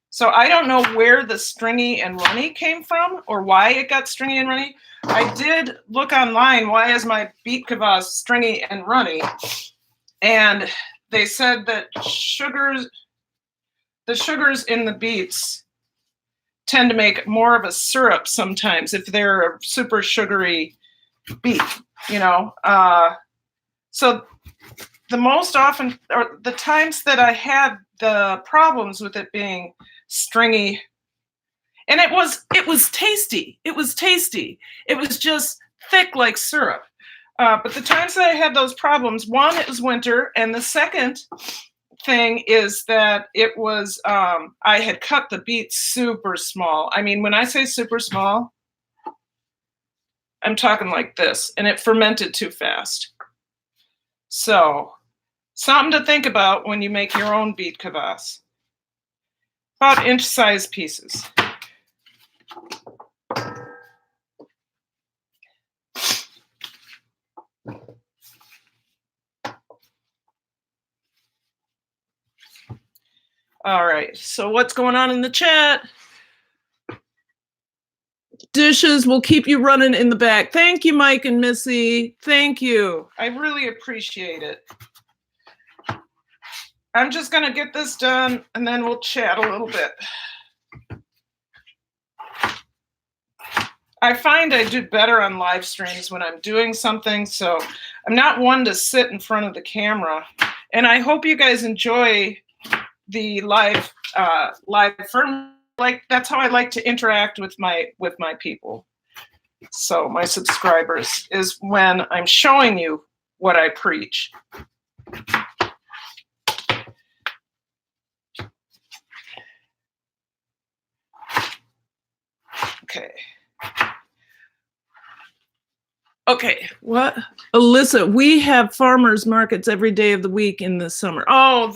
So I don't know where the stringy and runny came from or why it got stringy and runny. I did look online, why is my beet kvass stringy and runny? And they said that the sugars in the beets tend to make more of a syrup sometimes if they're a super sugary beet, you know. So the most often, or the times that I had the problems with it being stringy, and it was tasty. It was tasty. It was just thick like syrup. But the times that I had those problems, one, it was winter, and the second thing is that it was I had cut the beets super small. I mean, when I say super small, I'm talking like this, and it fermented too fast. So, something to think about when you make your own beet kvass. About inch-sized pieces. All right, so what's going on in the chat? Dishes will keep you running in the back. Thank you, Mike and Missy. Thank you. I really appreciate it. I'm just going to get this done, and then we'll chat a little bit. I find I do better on live streams when I'm doing something, so I'm not one to sit in front of the camera. And I hope you guys enjoy the live firm. Like, that's how I like to interact with my people. So my subscribers is when I'm showing you what I preach. Okay, what? Alyssa, we have farmers markets every day of the week in the summer. Oh,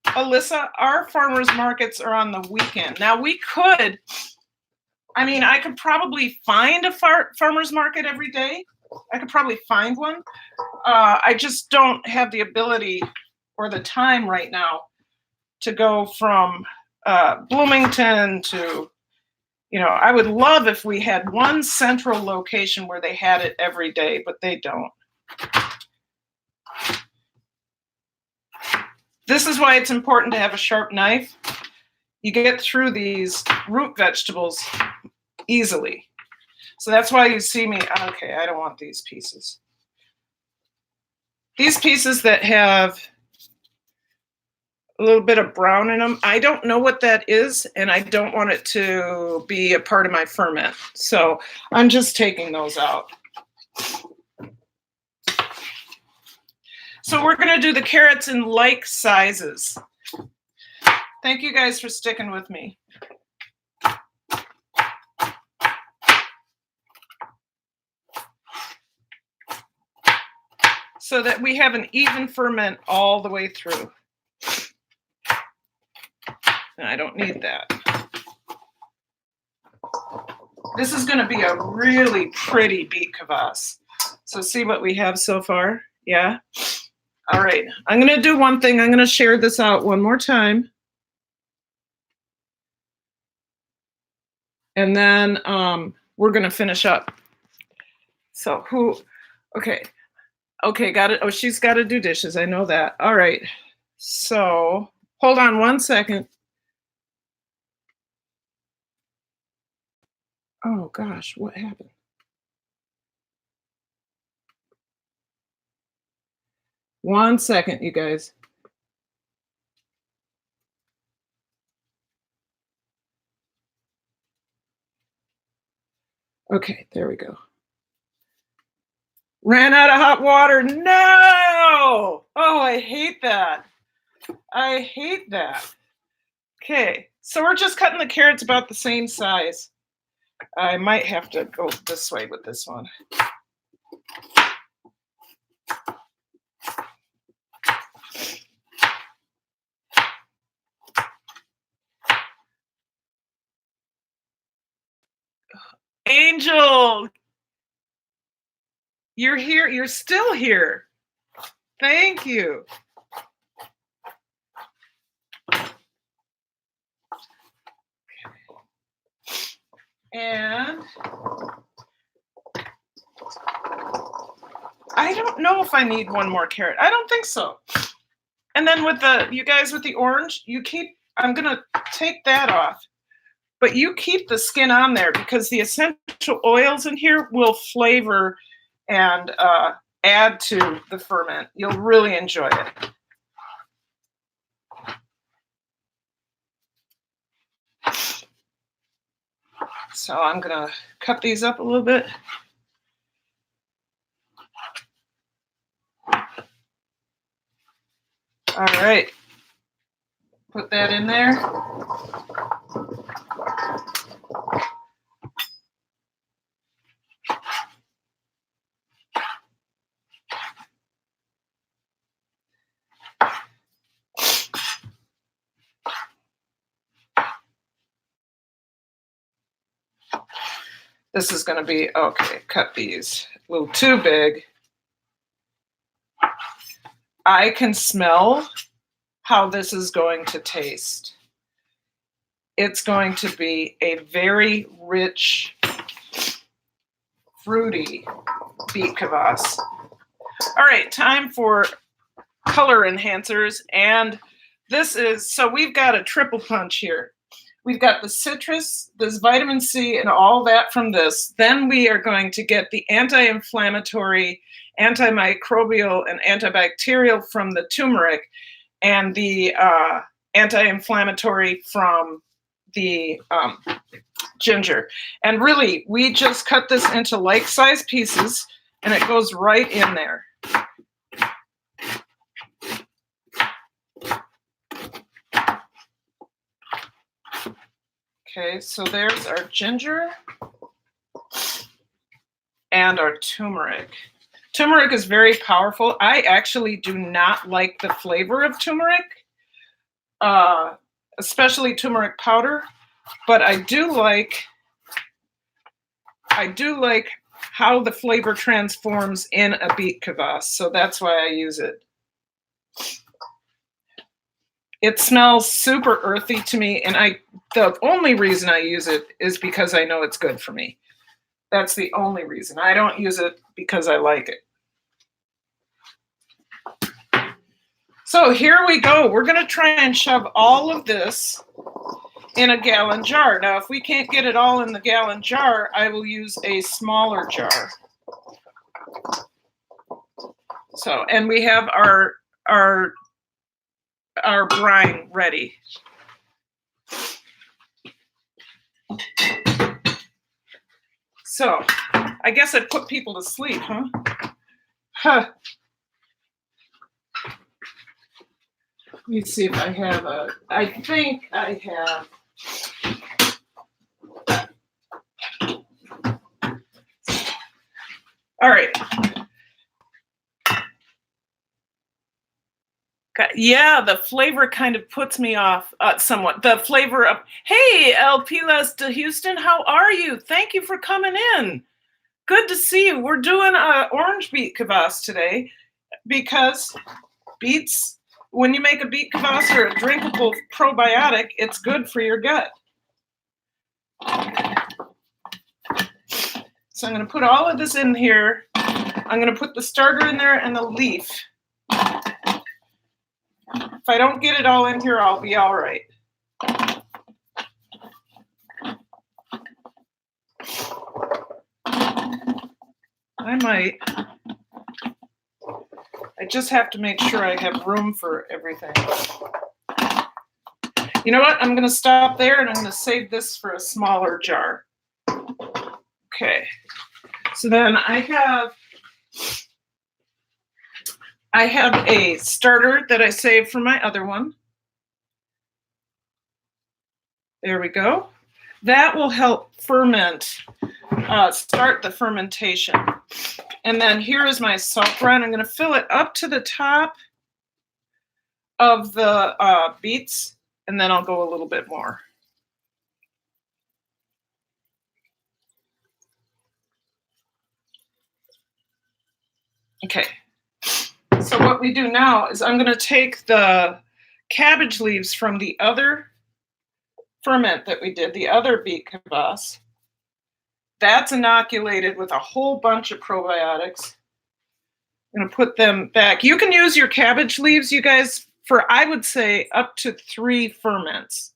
Alyssa, our farmers markets are on the weekend. Now I could probably find a farmers market every day. I could probably find one. I just don't have the ability or the time right now to go from Bloomington to, you know, I would love if we had one central location where they had it every day, but they don't. This is why it's important to have a sharp knife. You get through these root vegetables easily. So that's why you see me, okay, I don't want these pieces. These pieces that have a little bit of brown in them, I don't know what that is, and I don't want it to be a part of my ferment. So I'm just taking those out. So we're gonna do the carrots in like sizes. Thank you guys for sticking with me. So that we have an even ferment all the way through. And I don't need that. This is going to be a really pretty beet kvass. So see what we have so far? Yeah? All right. I'm going to do one thing. I'm going to share this out one more time. And then we're going to finish up. So okay. Okay, got it. Oh, she's got to do dishes. I know that. All right. So hold on one second. Oh, gosh, what happened? One second, you guys. Okay, there we go. Ran out of hot water. No! Oh, I hate that. I hate that. Okay, so we're just cutting the carrots about the same size. I might have to go this way with this one. Angel, you're here. You're still here. Thank you. And I don't know if I need one more carrot. I don't think so. And then with you guys with the orange, I'm gonna take that off. But you keep the skin on there because the essential oils in here will flavor and add to the ferment. You'll really enjoy it. So I'm gonna cut these up a little bit. All right, put that in there. This is going to be, okay, cut these a little too big. I can smell how this is going to taste. It's going to be a very rich, fruity beet kvass. All right, time for color enhancers. And this is, so we've got a triple punch here. We've got the citrus, this vitamin C, and all that from this. Then we are going to get the anti-inflammatory, antimicrobial, and antibacterial from the turmeric, and the anti-inflammatory from the ginger. And really, we just cut this into like-sized pieces, and it goes right in there. Okay, so there's our ginger and our turmeric. Turmeric is very powerful. I actually do not like the flavor of turmeric, especially turmeric powder, but I do like how the flavor transforms in a beet kvass, so that's why I use it. It smells super earthy to me, and the only reason I use it is because I know it's good for me. That's the only reason. I don't use it because I like it. So here we go. We're going to try and shove all of this in a gallon jar. Now, if we can't get it all in the gallon jar, I will use a smaller jar. So, and we have our brine ready. So, I guess I put people to sleep, huh? Huh. Let me see if I have I think I have. All right. Yeah, the flavor kind of puts me off somewhat. The flavor of, hey, El Pilas de Houston, how are you? Thank you for coming in. Good to see you. We're doing an orange beet kvass today because beets, when you make a beet kvass or a drinkable probiotic, it's good for your gut. So I'm going to put all of this in here. I'm going to put the starter in there and the leaf. If I don't get it all in here, I'll be all right. I might. I just have to make sure I have room for everything. You know what? I'm going to stop there and I'm going to save this for a smaller jar. Okay. So then I have a starter that I saved from my other one. There we go. That will help ferment, start the fermentation. And then here is my salt brine. I'm going to fill it up to the top of the beets, and then I'll go a little bit more. Okay. So what we do now is I'm going to take the cabbage leaves from the other ferment that we did, the other beet kvass. That's inoculated with a whole bunch of probiotics. I'm going to put them back. You can use your cabbage leaves, you guys, for, I would say, up to 3 ferments.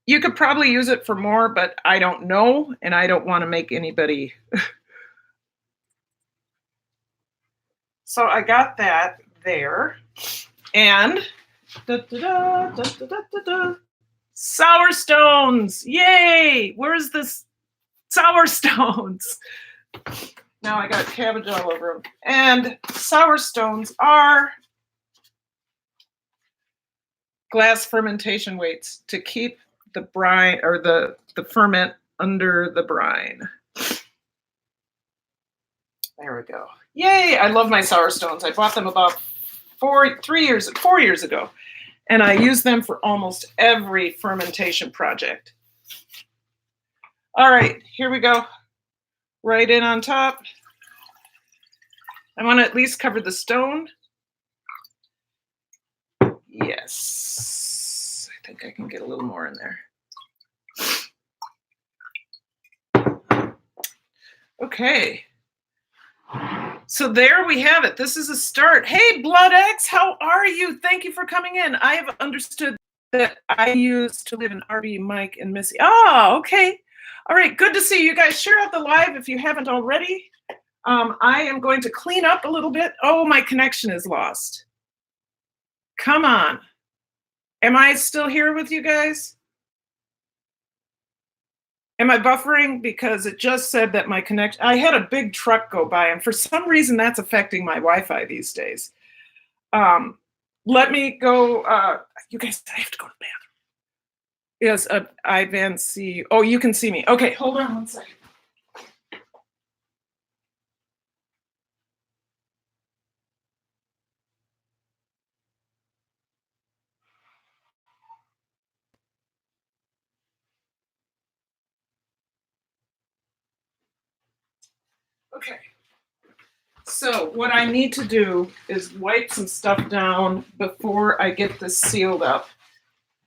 You could probably use it for more, but I don't know, and I don't want to make anybody. So I got that there. And sour stones. Yay! Where's this sour stones? Now I got cabbage all over them. And sour stones are glass fermentation weights to keep the brine or the ferment under the brine. There we go. Yay! I love my sour stones. I bought them about 4 years ago, and I use them for almost every fermentation project. All right, here we go. Right in on top. I want to at least cover the stone. Yes, I think I can get a little more in there. Okay. So there we have it. This is a start. Hey, Blood X, how are you? Thank you for coming in. I have understood that I used to live in RB, Mike, and Missy. Oh, okay. All right, good to see you guys. Share out the live if you haven't already. I am going to clean up a little bit. Oh, my connection is lost. Come on. Am I still here with you guys? Am I buffering? Because it just said that my connection, I had a big truck go by, and for some reason that's affecting my Wi-Fi these days. Let me go, you guys, I have to go to the bathroom. Yes, Ivan see, oh, you can see me. Okay, hold on one second. Okay. So what I need to do is wipe some stuff down before I get this sealed up.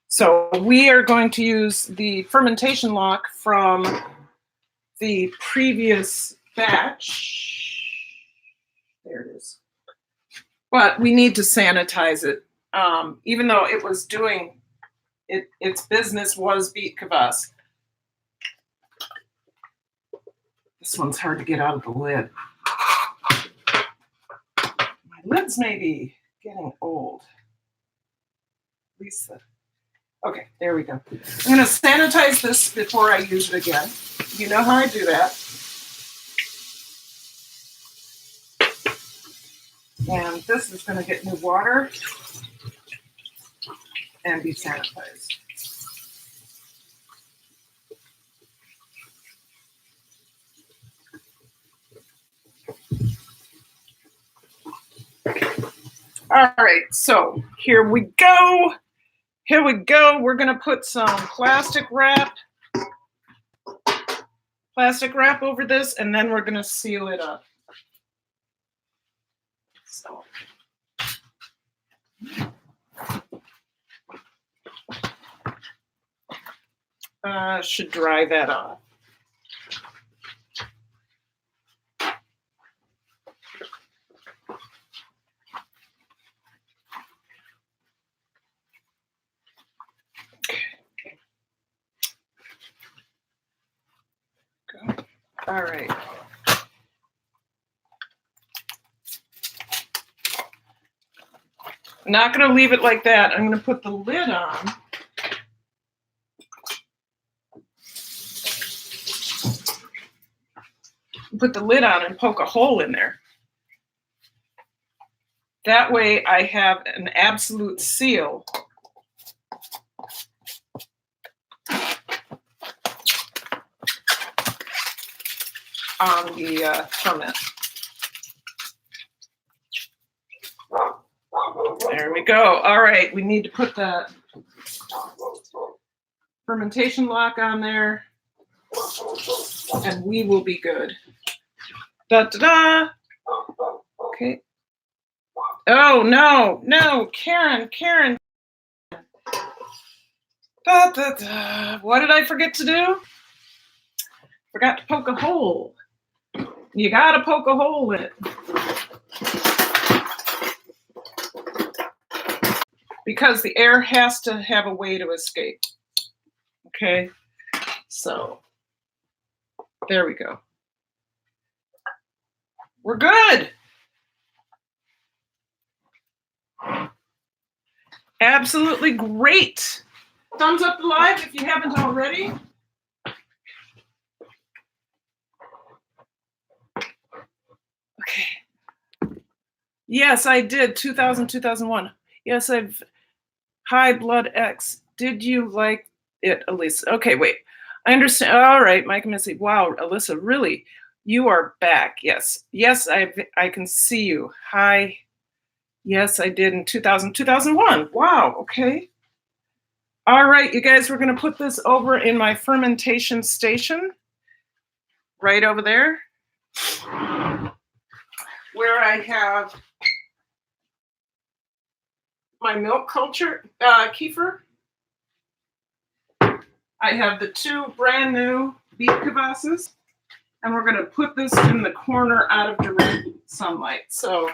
So we are going to use the fermentation lock from the previous batch. There it is. But we need to sanitize it. Even though it was doing its business was beet kvass. This one's hard to get out of the lid. My lids may be getting old. At least okay, there we go. I'm going to sanitize this before I use it again. You know how I do that. And this is going to get new water and be sanitized. All right, so here we go. Here we go. We're going to put some plastic wrap over this, and then we're going to seal it up. So. Should dry that off. Okay. All right. I'm not going to leave it like that. I'm going to put the lid on. Put the lid on and poke a hole in there. That way I have an absolute seal on the ferment. There we go. All right, we need to put the fermentation lock on there, and we will be good. Da-da-da. Okay. Oh, no, Karen. Da-da-da. What did I forget to do? Forgot to poke a hole. You gotta poke a hole in it. Because the air has to have a way to escape. Okay, so there we go. We're good. Absolutely great. Thumbs up the live if you haven't already. Okay. Yes, I did. 2001. Yes, I've. Hi, Blood X. Did you like it, Alyssa? Okay, wait. I understand. All right, Mike and Missy. Wow, Alyssa, really? You are back. Yes. Yes, I can see you. Hi. Yes, I did in 2001. Wow, okay. All right, you guys, we're going to put this over in my fermentation station. Right over there. Where I have my milk culture, kefir. I have the 2 brand new beet kvasses, and we're going to put this in the corner out of direct sunlight. So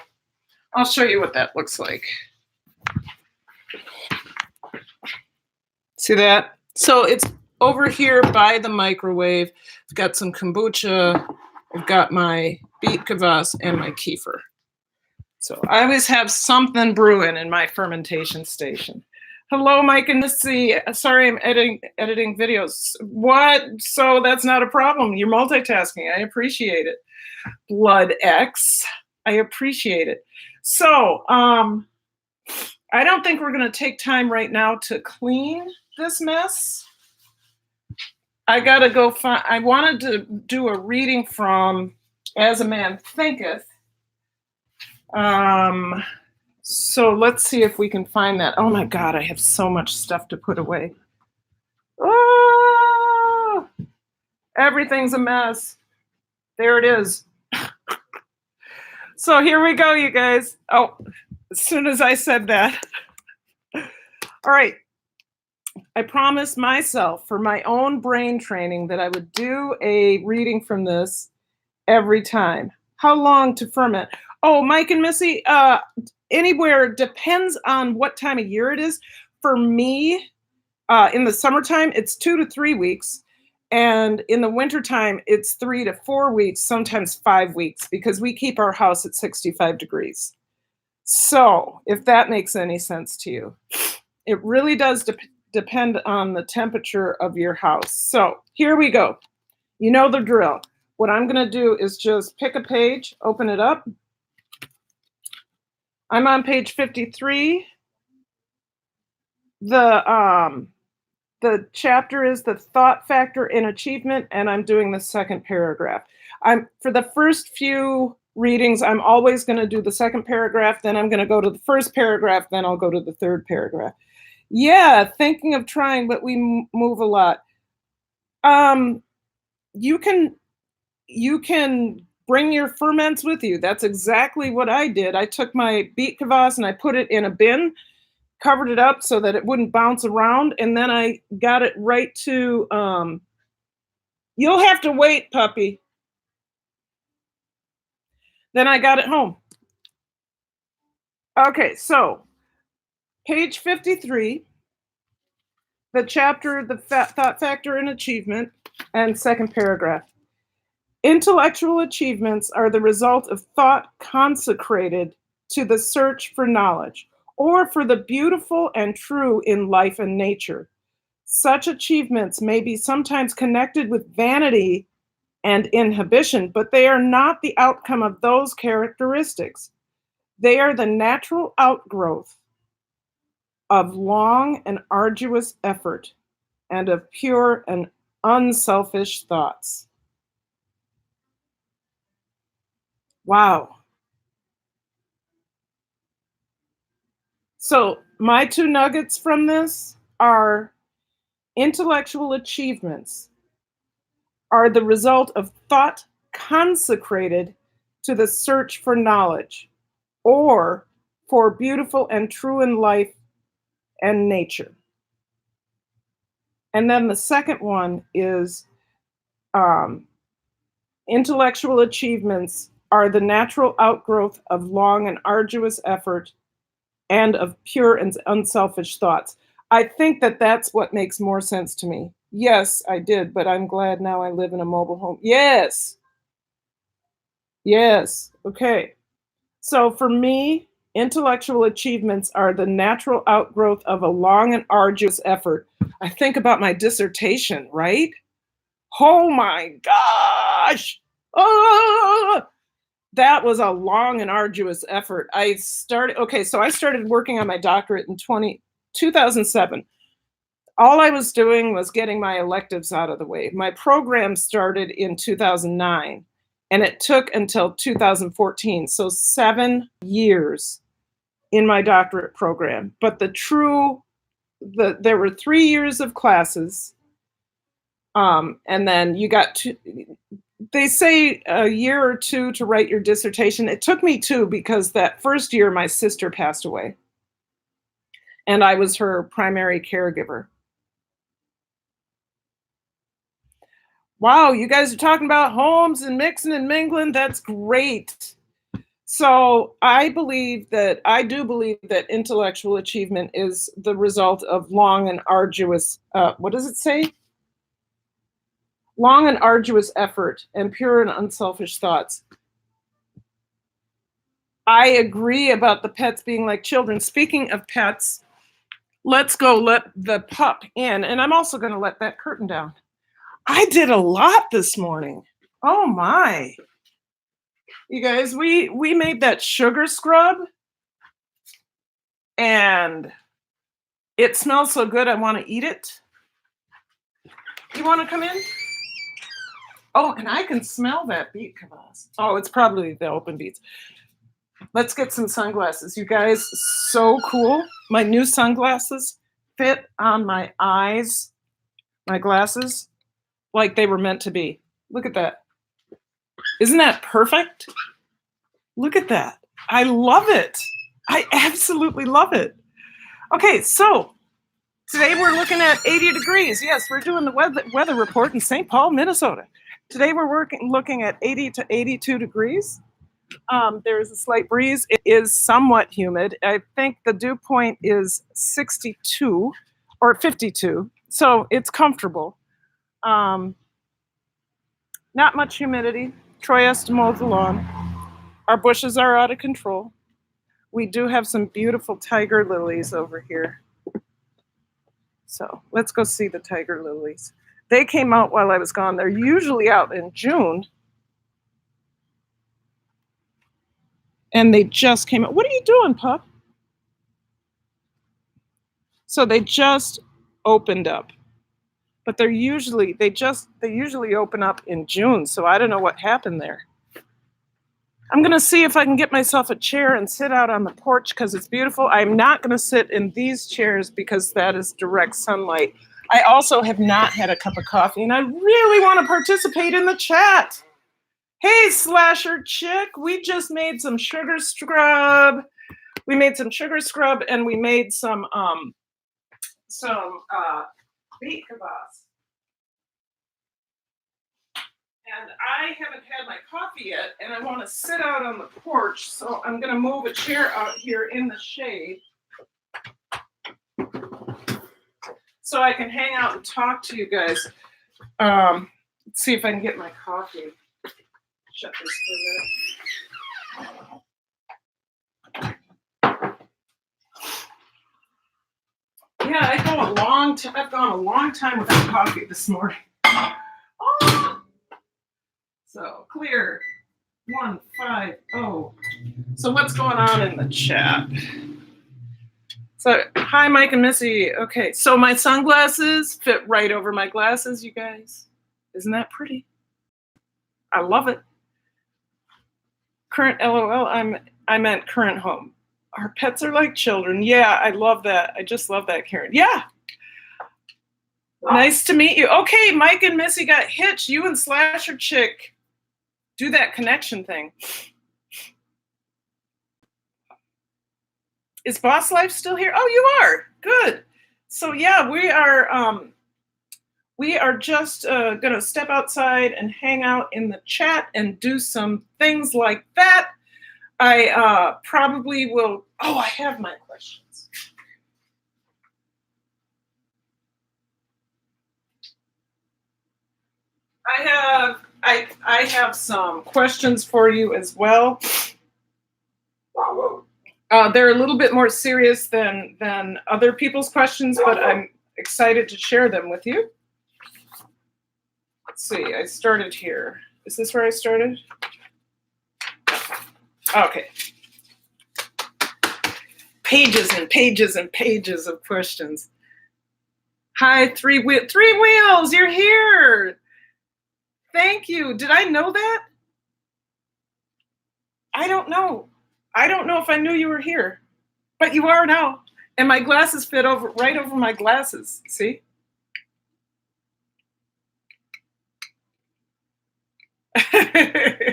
I'll show you what that looks like. See that? So it's over here by the microwave. I've got some kombucha. I've got my beet kvass and my kefir. So I always have something brewing in my fermentation station. Hello, Mike and Missy. Sorry, I'm editing videos. What? So that's not a problem. You're multitasking. I appreciate it. Blood X. I appreciate it. So I don't think we're going to take time right now to clean this mess. I got to go find. I wanted to do a reading from As a Man Thinketh. So let's see if we can find that. Oh my God, I have so much stuff to put away. Oh, everything's a mess. There it is. So here we go, you guys. Oh, as soon as I said that. All right. I promised myself for my own brain training that I would do a reading from this every time. How long to ferment? Oh, Mike and Missy, anywhere depends on what time of year it is. For me, in the summertime, it's 2 to 3 weeks. And in the wintertime, it's 3 to 4 weeks, sometimes 5 weeks, because we keep our house at 65 degrees. So, if that makes any sense to you, it really does depend on the temperature of your house. So, here we go. You know the drill. What I'm going to do is just pick a page, open it up. I'm on page 53. The chapter is the thought factor in achievement, and I'm doing the second paragraph. For the first few readings, I'm always going to do the second paragraph, then I'm going to go to the first paragraph, then I'll go to the third paragraph. Yeah, thinking of trying, but we move a lot. You can bring your ferments with you. That's exactly what I did. I took my beet kvass and I put it in a bin, covered it up so that it wouldn't bounce around, and then I got it right to, you'll have to wait, puppy. Then I got it home. Okay, so page 53, the chapter, the thought factor in achievement, and second paragraph. Intellectual achievements are the result of thought consecrated to the search for knowledge, or for the beautiful and true in life and nature. Such achievements may be sometimes connected with vanity and inhibition, but they are not the outcome of those characteristics. They are the natural outgrowth of long and arduous effort and of pure and unselfish thoughts. Wow. So, my two nuggets from this are intellectual achievements are the result of thought consecrated to the search for knowledge, or for beautiful and true in life and nature. And then the second one is intellectual achievements are the natural outgrowth of long and arduous effort and of pure and unselfish thoughts. I think that that's what makes more sense to me. Yes, I did, but I'm glad now I live in a mobile home. Yes. Yes. Okay. So for me, intellectual achievements are the natural outgrowth of a long and arduous effort. I think about my dissertation, right? Oh my gosh. Oh, that was a long and arduous effort. I started working on my doctorate in 2007. All I was doing was getting my electives out of the way. My program started in 2009, and it took until 2014, so 7 years in my doctorate program. But there were 3 years of classes, and then you got they say a year or two to write your dissertation. It took me 2 because that first year my sister passed away, and I was her primary caregiver. Wow, you guys are talking about homes and mixing and mingling. That's great. So I do believe that intellectual achievement is the result of long and arduous, what does it say? Long and arduous effort and pure and unselfish thoughts. I agree about the pets being like children. Speaking of pets, let's go let the pup in. And I'm also going to let that curtain down. I did a lot this morning. Oh my. You guys, we made that sugar scrub, and it smells so good I want to eat it. You want to come in? Oh, and I can smell that beet kvass. Oh, it's probably the open beets. Let's get some sunglasses. You guys, so cool. My new sunglasses fit on my eyes, my glasses, like they were meant to be. Look at that. Isn't that perfect? Look at that. I love it. I absolutely love it. Okay, so today we're looking at 80 degrees. Yes, we're doing the weather report in St. Paul, Minnesota. Today we're looking at 80 to 82 degrees. There is a slight breeze. It is somewhat humid. I think the dew point is 62 or 52, so it's comfortable. Not much humidity. Troy has to mow the lawn. Our bushes are out of control. We do have some beautiful tiger lilies over here. So let's go see the tiger lilies. They came out while I was gone. They're usually out in June. And they just came out. What are you doing, pup? So they just opened up. But they usually open up in June. So I don't know what happened there. I'm going to see if I can get myself a chair and sit out on the porch because it's beautiful. I'm not going to sit in these chairs because that is direct sunlight. I also have not had a cup of coffee, and I really want to participate in the chat. Hey, Slasher Chick, we just made some sugar scrub. We made some sugar scrub, and we made some beet kvass. And I haven't had my coffee yet, and I want to sit out on the porch, so I'm going to move a chair out here in the shade so I can hang out and talk to you guys. Let's see if I can get my coffee. Shut this for a minute. Yeah, I've gone a long time without coffee this morning. Oh! So clear 150. So what's going on in the chat? So hi, Mike and Missy. Okay, so my sunglasses fit right over my glasses, you guys. Isn't that pretty? I love it. Current LOL. I meant current home. Our pets are like children. Yeah, I love that. I just love that, Karen. Yeah. Nice to meet you. Okay, Mike and Missy got hitched. You and Slasher Chick do that connection thing. Is Boss Life still here? Oh, you are. Good. So yeah, we are just gonna step outside and hang out in the chat and do some things like that. I probably will. Oh, I have my questions. I have some questions for you as well. They're a little bit more serious than other people's questions, but I'm excited to share them with you. Let's see, I started here. Is this where I started? Okay. Pages and pages and pages of questions. Hi, Three Wheels, you're here. Thank you. Did I know that? I don't know. I don't know if I knew you were here, but you are now. And my glasses fit right over my glasses. See? Woohoo!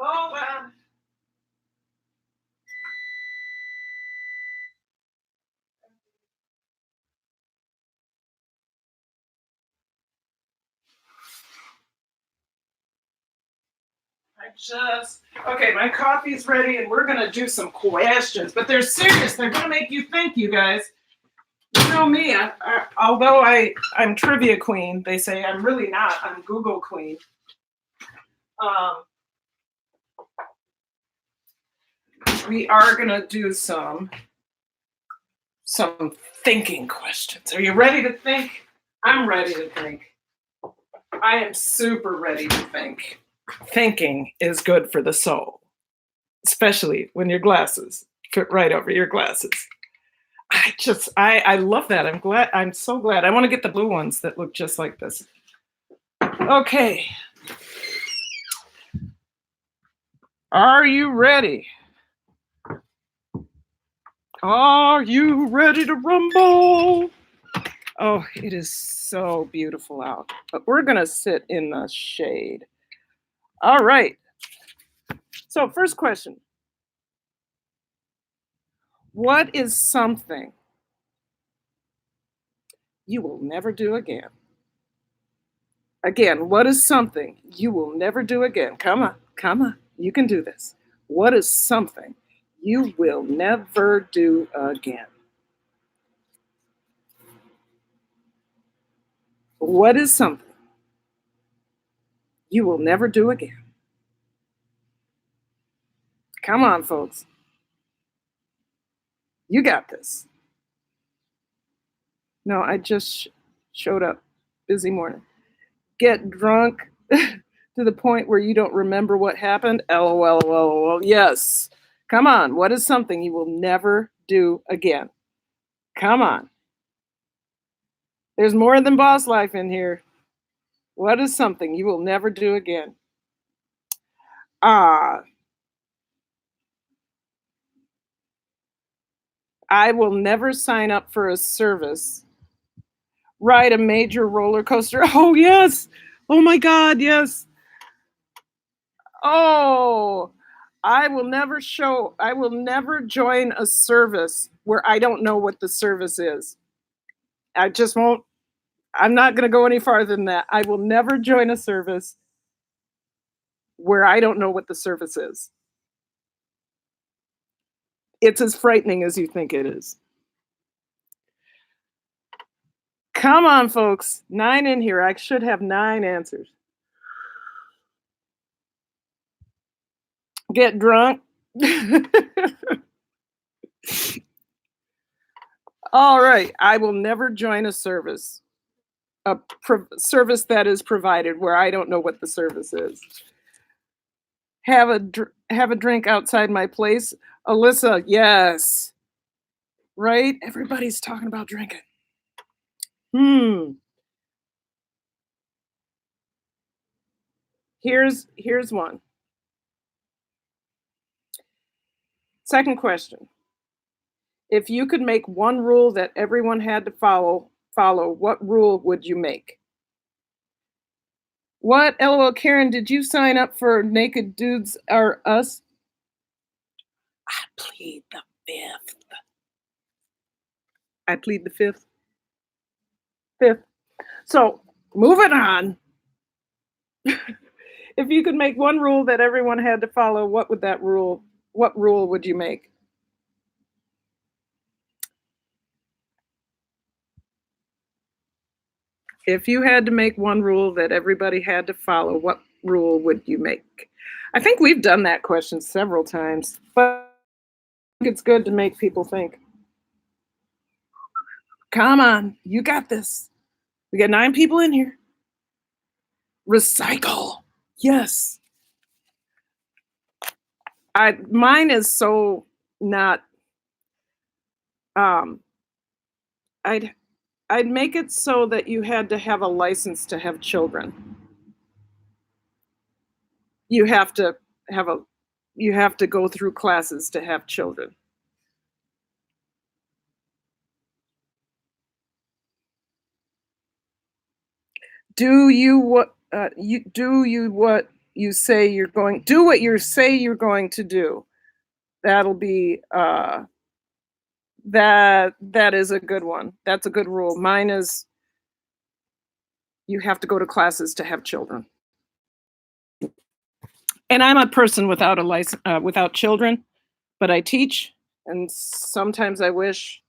Hold on. Okay, my coffee's ready and we're going to do some questions, but they're serious. They're going to make you think, you guys. You know me, although I'm trivia queen, they say I'm really not. I'm Google queen. We are going to do some thinking questions. Are you ready to think? I'm ready to think. I am super ready to think. Thinking is good for the soul, especially when your glasses fit right over your glasses. I love that. I'm so glad. I want to get the blue ones that look just like this. Okay. Are you ready? Are you ready to rumble? Oh, it is so beautiful out. But we're going to sit in the shade. All right. So, first question. What is something you will never do again? Again, what is something you will never do again? Come on, come on. You can do this. What is something you will never do again? What is something you will never do again? Come on, folks. You got this. No, I just showed up. Busy morning. Get drunk to the point where you don't remember what happened? LOL, LOL. Yes. Come on. What is something you will never do again? Come on. There's more than boss life in here. What is something you will never do again? Ah, I will never sign up for a service, ride a major roller coaster. Oh, yes. Oh, my God. Yes. Oh, I will never join a service where I don't know what the service is. I just won't, I'm not going to go any farther than that. I will never join a service where I don't know what the service is. It's as frightening as you think it is. Come on, folks. 9 in here. I should have 9 answers. Get drunk. All right. I will never join a service, service that is provided where I don't know what the service is. Have a drink outside my place. Alyssa, yes. Right? Everybody's talking about drinking. Here's one. Second question. If you could make one rule that everyone had to follow, what rule would you make? What, LOL, Karen, did you sign up for Naked Dudes Are Us? I plead the fifth. I plead the fifth. Fifth. So, moving on. If you could make one rule that everyone had to follow, what rule would you make? If you had to make one rule that everybody had to follow, what rule would you make? I think we've done that question several times, but I think it's good to make people think. Come on, you got this. We got 9 people in here. Recycle. Yes. Mine is so not I'd make it so that you had to have a license to have children. You have to go through classes to have children. Do what you say you're going to do. That'll be that is a good one. That's a good rule. Mine is you have to go to classes to have children. And I'm a person without a license, without children, but I teach, and sometimes I wish.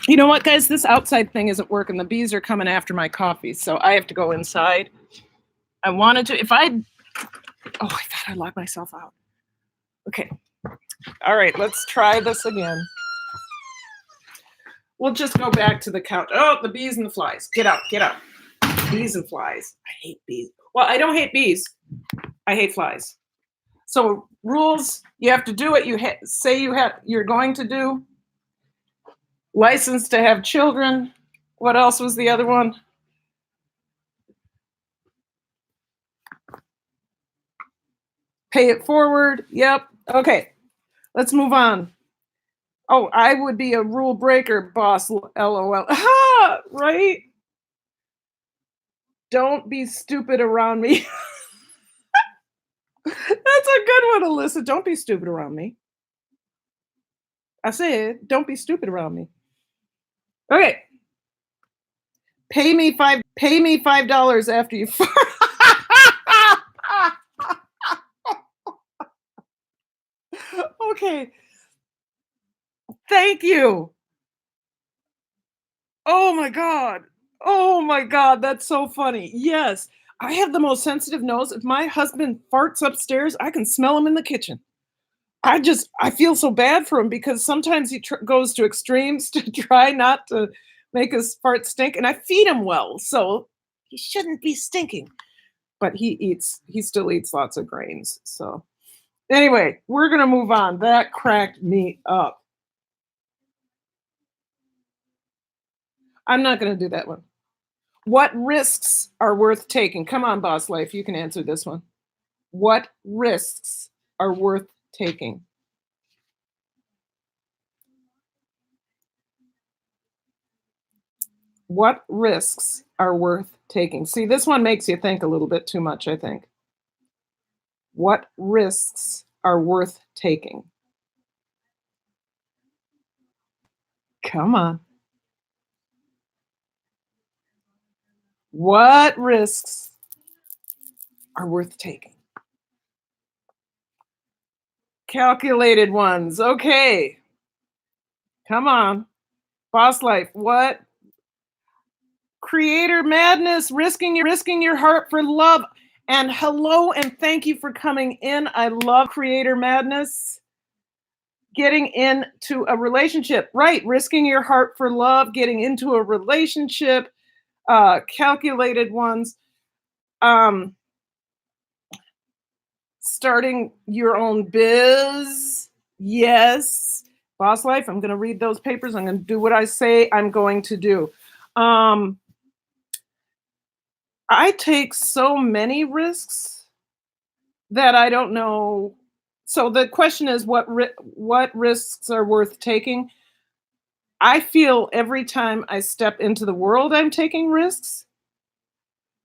You know what, guys? This outside thing isn't working. The bees are coming after my coffee, so I have to go inside. I wanted to, I thought I locked myself out. Okay. All right, let's try this again. We'll just go back to the couch. Oh, the bees and the flies. Get out, get out. Bees and flies. I hate bees. Well, I don't hate bees. I hate flies. So rules, you have to do what you say you're going to do. License to have children. What else was the other one? Pay it forward. Yep. Okay. Let's move on. Oh, I would be a rule breaker, boss. LOL. Ha! Right? Don't be stupid around me. That's a good one, Alyssa. Don't be stupid around me. I said, don't be stupid around me. Okay. Pay me $5 after you fart. Okay. Thank you. Oh my god. Oh my god, that's so funny. Yes. I have the most sensitive nose. If my husband farts upstairs, I can smell him in the kitchen. I feel so bad for him because sometimes he goes to extremes to try not to make his fart stink, and I feed him well, so he shouldn't be stinking. But he still eats lots of grains. So anyway, we're gonna move on. That cracked me up. I'm not gonna do that one. What risks are worth taking? Come on, boss life, you can answer this one. What risks are worth taking? What risks are worth taking? See, this one makes you think a little bit too much, I think. What risks are worth taking? Come on. What risks are worth taking? Calculated ones. Okay. Come on. Boss life. What? Creator madness, risking your heart for love. And hello and thank you for coming in. I love creator madness. Getting into a relationship, right? Risking your heart for love, getting into a relationship, calculated ones, um, starting your own biz. Yes. Boss life, I'm going to read those papers. I'm going to do what I say I'm going to do. I take so many risks that I don't know. So the question is, what risks are worth taking? I feel every time I step into the world, I'm taking risks.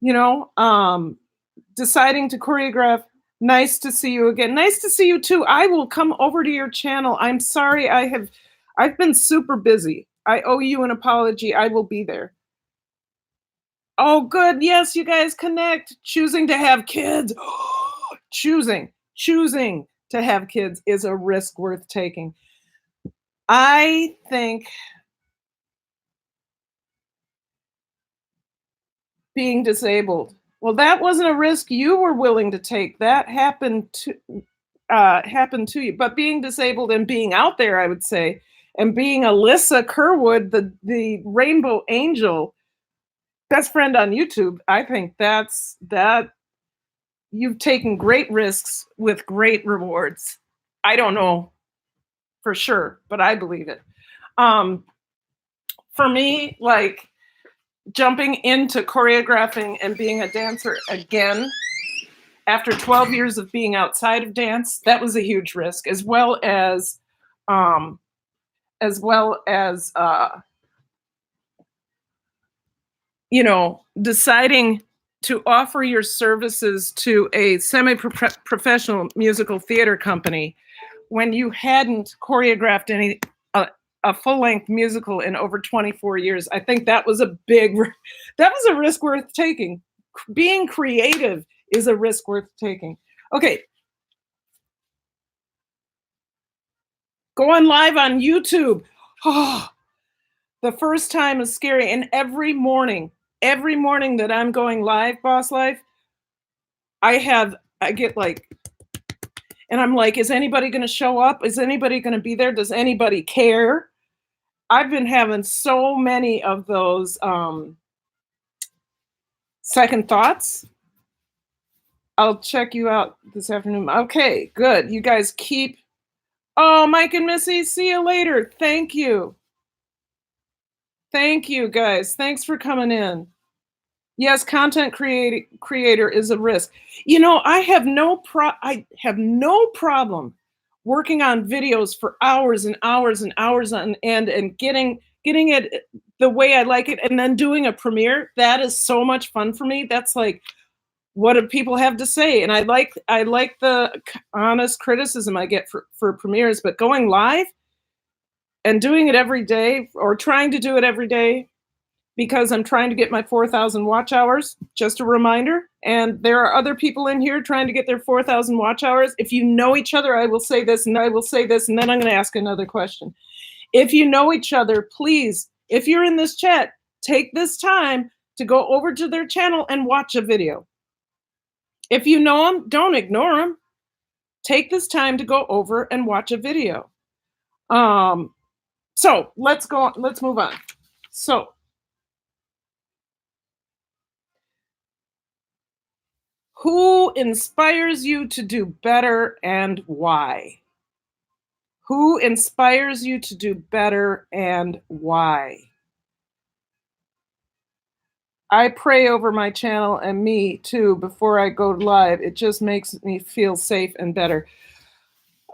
You know, deciding to choreograph. Nice to see you again. Nice to see you too. I will come over to your channel. I'm sorry, I've been super busy. I owe you an apology. I will be there. Oh, good. Yes, you guys connect. Choosing to have kids. Choosing to have kids is a risk worth taking. I think being disabled. Well, that wasn't a risk you were willing to take. That happened to you. But being disabled and being out there, I would say, and being Alyssa Kerwood, the Rainbow Angel, best friend on YouTube, I think that you've taken great risks with great rewards. I don't know for sure, but I believe it. Um, for me, like jumping into choreographing and being a dancer again after 12 years of being outside of dance, that was a huge risk, um, as well as deciding to offer your services to a semi-professional musical theater company when you hadn't choreographed a full-length musical in over 24 years. I think that was that was a risk worth taking. Being creative is a risk worth taking. Okay. Going live on YouTube. Oh, the first time is scary. And every morning that I'm going live, Boss Life, I get like, and I'm like, is anybody going to show up? Is anybody going to be there? Does anybody care? I've been having so many of those second thoughts. I'll check you out this afternoon. Okay, good. You guys keep. Oh, Mike and Missy, see you later. Thank you. Thank you, guys. Thanks for coming in. Yes, content creator is a risk. I have no problem working on videos for hours and hours and hours on end and getting it the way I like it and then doing a premiere, that is so much fun for me. That's like, what do people have to say? And I like the honest criticism I get for premieres, but going live and doing it every day or trying to do it every day because I'm trying to get my 4,000 watch hours, just a reminder. And there are other people in here trying to get their 4,000 watch hours. If you know each other, I will say this and I will say this, and then I'm going to ask another question. If you know each other, please, if you're in this chat, take this time to go over to their channel and watch a video. If you know them, don't ignore them. Take this time to go over and watch a video. So let's go on, let's move on. So who inspires you to do better and why? Who inspires you to do better and why? I pray over my channel and me too before I go live. It just makes me feel safe and better.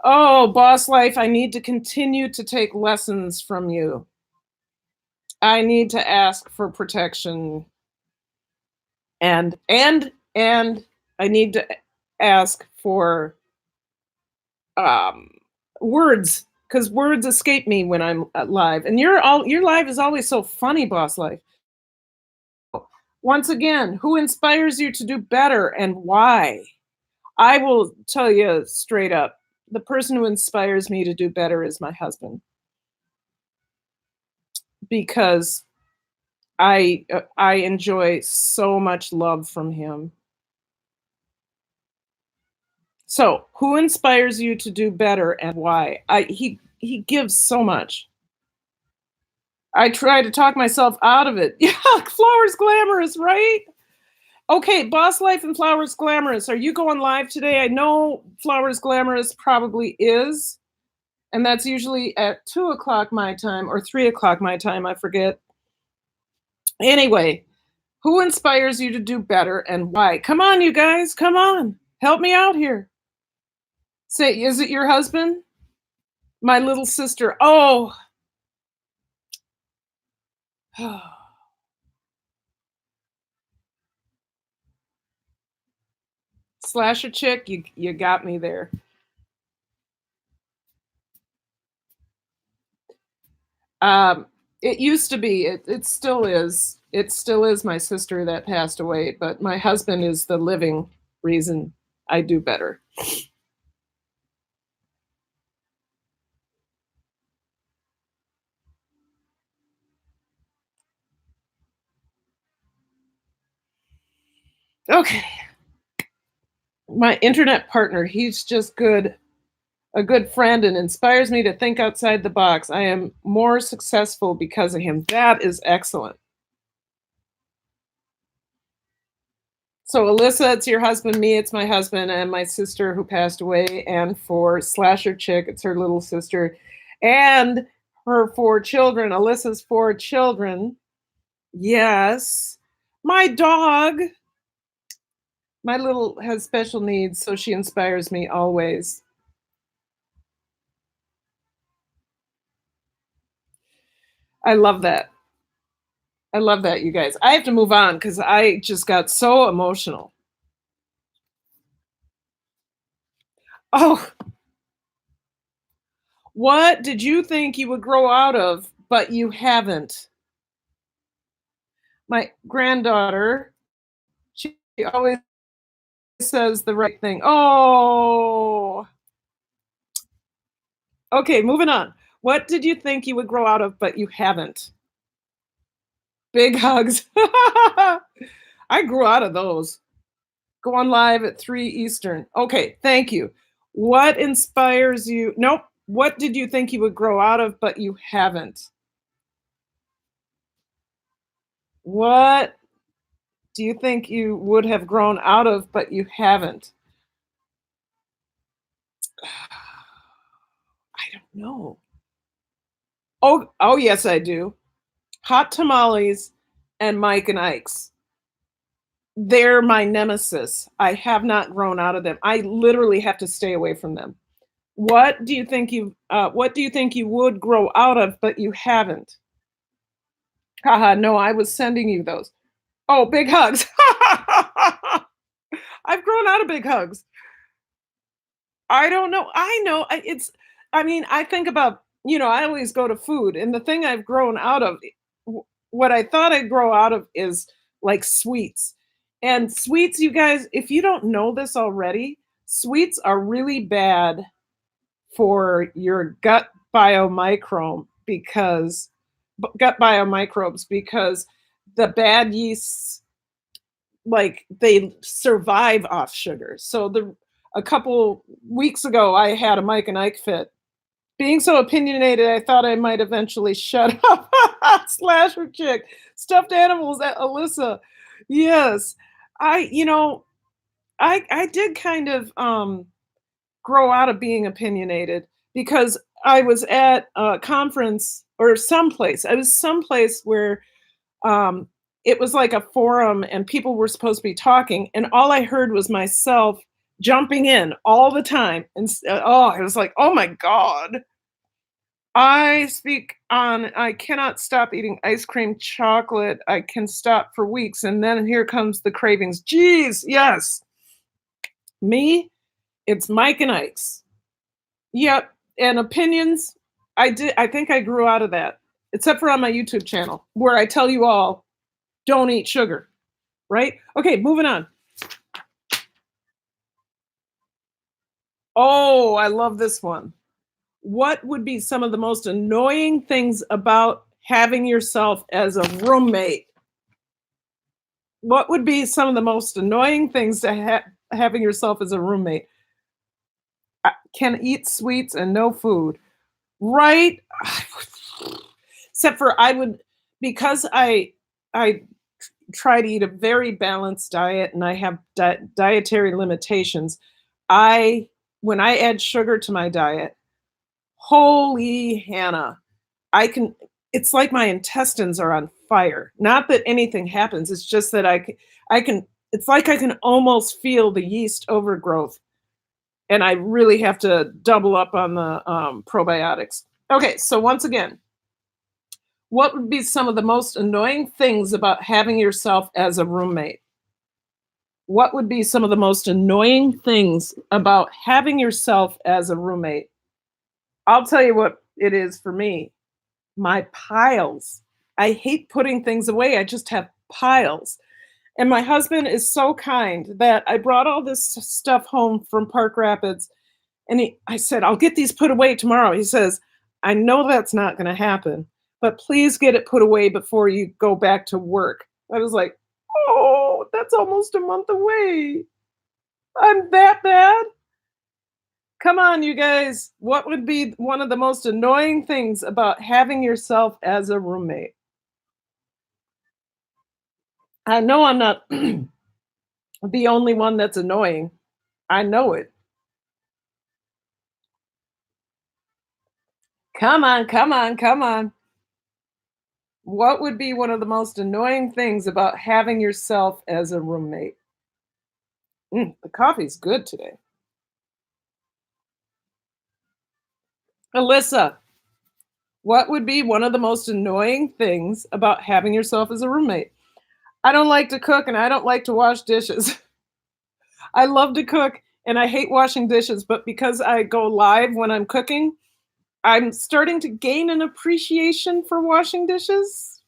Oh, boss life, I need to continue to take lessons from you. I need to ask for protection and I need to ask for words because words escape me when I'm live. And your live is always so funny, boss life. Once again, who inspires you to do better and why? I will tell you straight up, the person who inspires me to do better is my husband. Because I enjoy so much love from him. So, who inspires you to do better and why? He gives so much. I try to talk myself out of it. Yeah, Flowers Glamorous, right? Okay, Boss Life and Flowers Glamorous, are you going live today? I know Flowers Glamorous probably is, and that's usually at 2 o'clock my time or 3 o'clock my time, I forget. Anyway, who inspires you to do better and why? Come on, you guys, come on. Help me out here. Say, is it your husband? My little sister. Oh. Slasher chick, you got me there. It used to be, it still is. It still is my sister that passed away, but my husband is the living reason I do better. Okay. My internet partner, he's just good, a good friend and inspires me to think outside the box. I am more successful because of him. That is excellent. So Alyssa, it's your husband, me, it's my husband, and my sister who passed away. And for Slasher Chick, it's her little sister. And her 4 children, Alyssa's 4 children. Yes. My dog. My little has special needs, so she inspires me always. I love that. I love that, you guys. I have to move on because I just got so emotional. Oh, what did you think you would grow out of, but you haven't? My granddaughter, she always says the right thing. Oh. Okay, moving on. What did you think you would grow out of, but you haven't? Big hugs. I grew out of those. Go on live at 3 Eastern. Okay, thank you. What inspires you? Nope. What did you think you would grow out of, but you haven't? What do you think you would have grown out of, but you haven't? I don't know. Oh, yes, I do. Hot tamales and Mike and Ike's. They're my nemesis. I have not grown out of them. I literally have to stay away from them. What do you think you would grow out of, but you haven't? Haha, no, I was sending you those. Oh, big hugs. I've grown out of big hugs. I don't know. I know I mean, I think about, I always go to food, and the thing I've grown out of, what I thought I'd grow out of is like sweets. And sweets, you guys, if you don't know this already, sweets are really bad for your gut biomicrobes because the bad yeasts, like, they survive off sugar. So the a couple weeks ago I had a Mike and Ike fit. Being so opinionated, I thought I might eventually shut up. Slasher chick, stuffed animals at Alyssa. Yes. I did kind of grow out of being opinionated because I was at a conference or someplace. I was someplace where um, it was like a forum and people were supposed to be talking, and all I heard was myself jumping in all the time. And oh, I was like, oh my God. I cannot stop eating ice cream chocolate. I can stop for weeks. And then here comes the cravings. Jeez, yes. Me, it's Mike and Ike's. Yep, and opinions, I think I grew out of that, except for on my YouTube channel, where I tell you all, "Don't eat sugar," right? Okay, moving on. Oh, I love this one. What would be some of the most annoying things about having yourself as a roommate? What would be some of the most annoying things to having yourself as a roommate? Can eat sweets and no food, right? Except for I would, because I try to eat a very balanced diet and I have dietary limitations. I When I add sugar to my diet, holy Hannah, I can it's like my intestines are on fire. Not that anything happens, it's just that I can it's like I can almost feel the yeast overgrowth, and I really have to double up on the probiotics. Okay, so once again, what would be some of the most annoying things about having yourself as a roommate? What would be some of the most annoying things about having yourself as a roommate? I'll tell you what it is for me. My piles. I hate putting things away. I just have piles. And my husband is so kind that I brought all this stuff home from Park Rapids, and I said, "I'll get these put away tomorrow." He says, "I know that's not going to happen, but please get it put away before you go back to work." I was like, "Oh, that's almost a month away. I'm that bad?" Come on, you guys. What would be one of the most annoying things about having yourself as a roommate? I know I'm not the only one that's annoying. I know it. Come on, come on, come on. What would be one of the most annoying things about having yourself as a roommate? The coffee's good today. Alyssa, what would be one of the most annoying things about having yourself as a roommate? I don't like to cook and I don't like to wash dishes. I love to cook and I hate washing dishes, but because I go live when I'm cooking, I'm starting to gain an appreciation for washing dishes.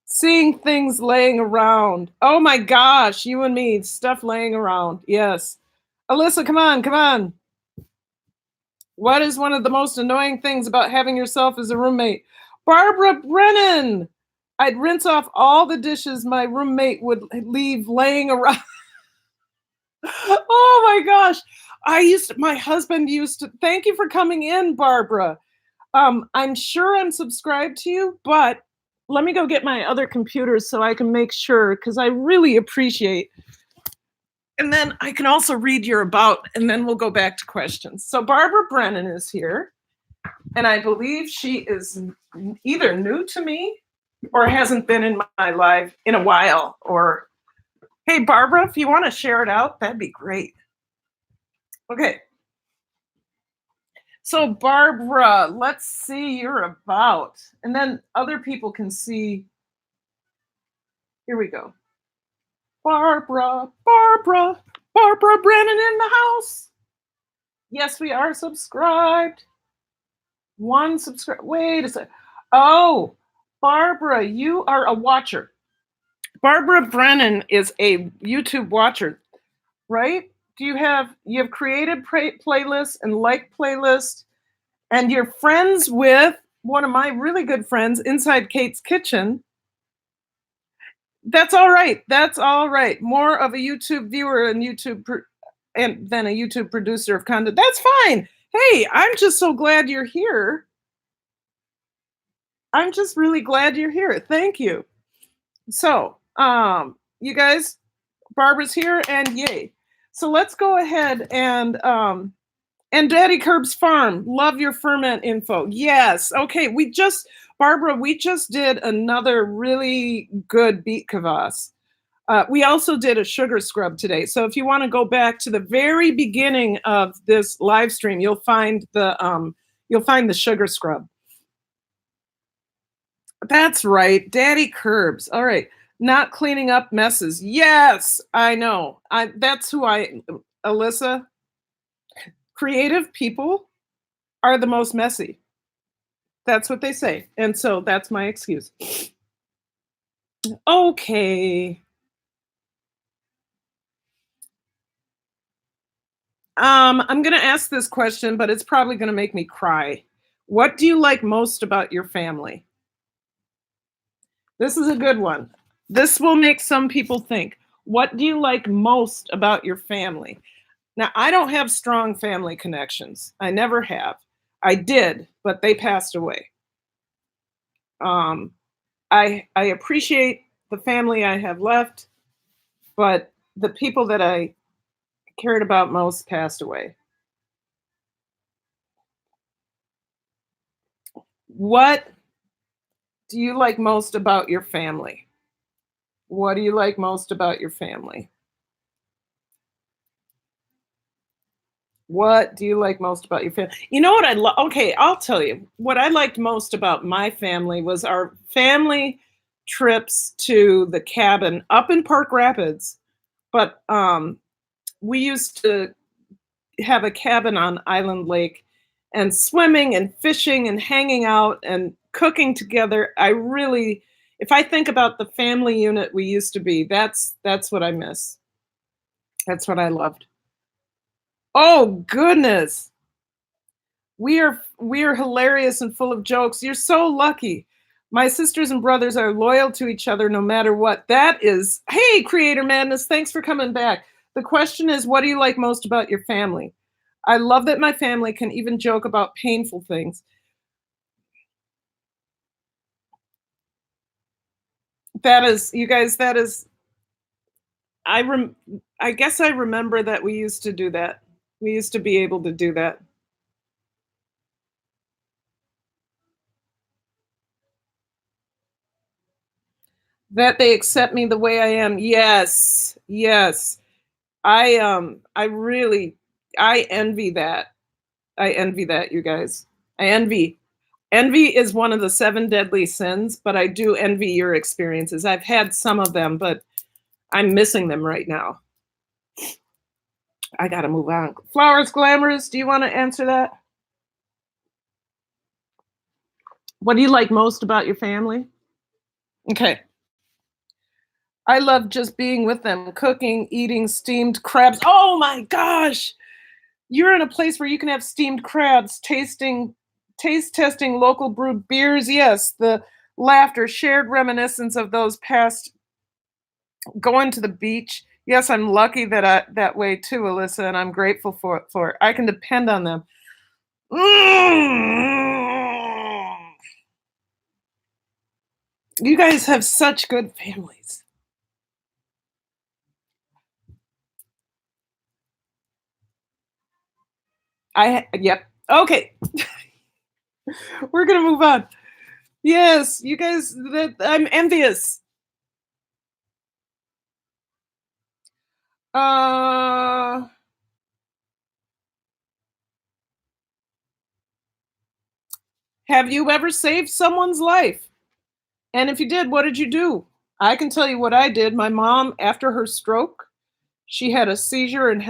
Seeing things laying around. Oh my gosh, you and me, stuff laying around. Yes. Alyssa, come on, come on. What is one of the most annoying things about having yourself as a roommate? Barbara Brennan. I'd rinse off all the dishes my roommate would leave laying around. Oh my gosh. My husband used to, thank you for coming in, Barbara. I'm sure I'm subscribed to you, but let me go get my other computers so I can make sure because I really appreciate. And then I can also read your about, and then we'll go back to questions. So Barbara Brennan is here, and I believe she is either new to me or hasn't been in my live in a while. Or, hey, Barbara, if you want to share it out, that'd be great. Okay. So Barbara, let's see you're about. And then other people can see. Here we go. Barbara Brennan in the house. Yes, we are subscribed. One subscribe. Wait a sec. Oh, Barbara, you are a watcher. Barbara Brennan is a YouTube watcher, right? You have created playlists and like playlists, and you're friends with one of my really good friends inside Kate's Kitchen. That's all right. That's all right. More of a YouTube viewer and and than a YouTube producer of content. That's fine. Hey, I'm just so glad you're here. I'm just really glad you're here. Thank you. So, you guys, Barbara's here, and yay. So let's go ahead and Daddy Curb's Farm. Love your ferment info. Yes. Okay. Barbara, we just did another really good beet kvass. We also did a sugar scrub today. So if you want to go back to the very beginning of this live stream, you'll find the sugar scrub. That's right, Daddy Curbs. All right, not cleaning up messes. Yes, I know. Alyssa. Creative people are the most messy. That's what they say, and so that's my excuse. Okay. I'm going to ask this question, but it's probably going to make me cry. What do you like most about your family? This is a good one. This will make some people think. What do you like most about your family? Now, I don't have strong family connections. I never have. I did, but they passed away. I appreciate the family I have left, but the people that I cared about most passed away. What do you like most about your family? What do you like most about your family? What do you like most about your family? You know what okay, I'll tell you. What I liked most about my family was our family trips to the cabin up in Park Rapids. But we used to have a cabin on Island Lake, and swimming and fishing and hanging out and cooking together. If I think about the family unit we used to be, that's what I miss. That's what I loved. Oh goodness. We are hilarious and full of jokes. You're so lucky. My sisters and brothers are loyal to each other no matter what. Hey, Creator Madness, thanks for coming back. The question is, what do you like most about your family? I love that my family can even joke about painful things. You guys, I guess I remember that we used to do that. We used to be able to do that. That they accept me the way I am. Yes. Yes. I really I envy that. I envy that, you guys. I envy. Envy is one of the 7 deadly sins, but I do envy your experiences. I've had some of them, but I'm missing them right now. I got to move on. Flowers Glamorous, do you want to answer that? What do you like most about your family? Okay. I love just being with them, cooking, eating steamed crabs. Oh my gosh. You're in a place where you can have steamed crabs, taste testing local brewed beers. Yes, the laughter, shared reminiscence of those past going to the beach. Yes, I'm lucky that way too, Alyssa, and I'm grateful for it. I can depend on them. You guys have such good families. Yep. Okay. We're gonna move on. Yes, you guys. I'm envious. Uh, Have you ever saved someone's life? And if you did, what did you do? I can tell you what I did. My mom, after her stroke, she had a seizure and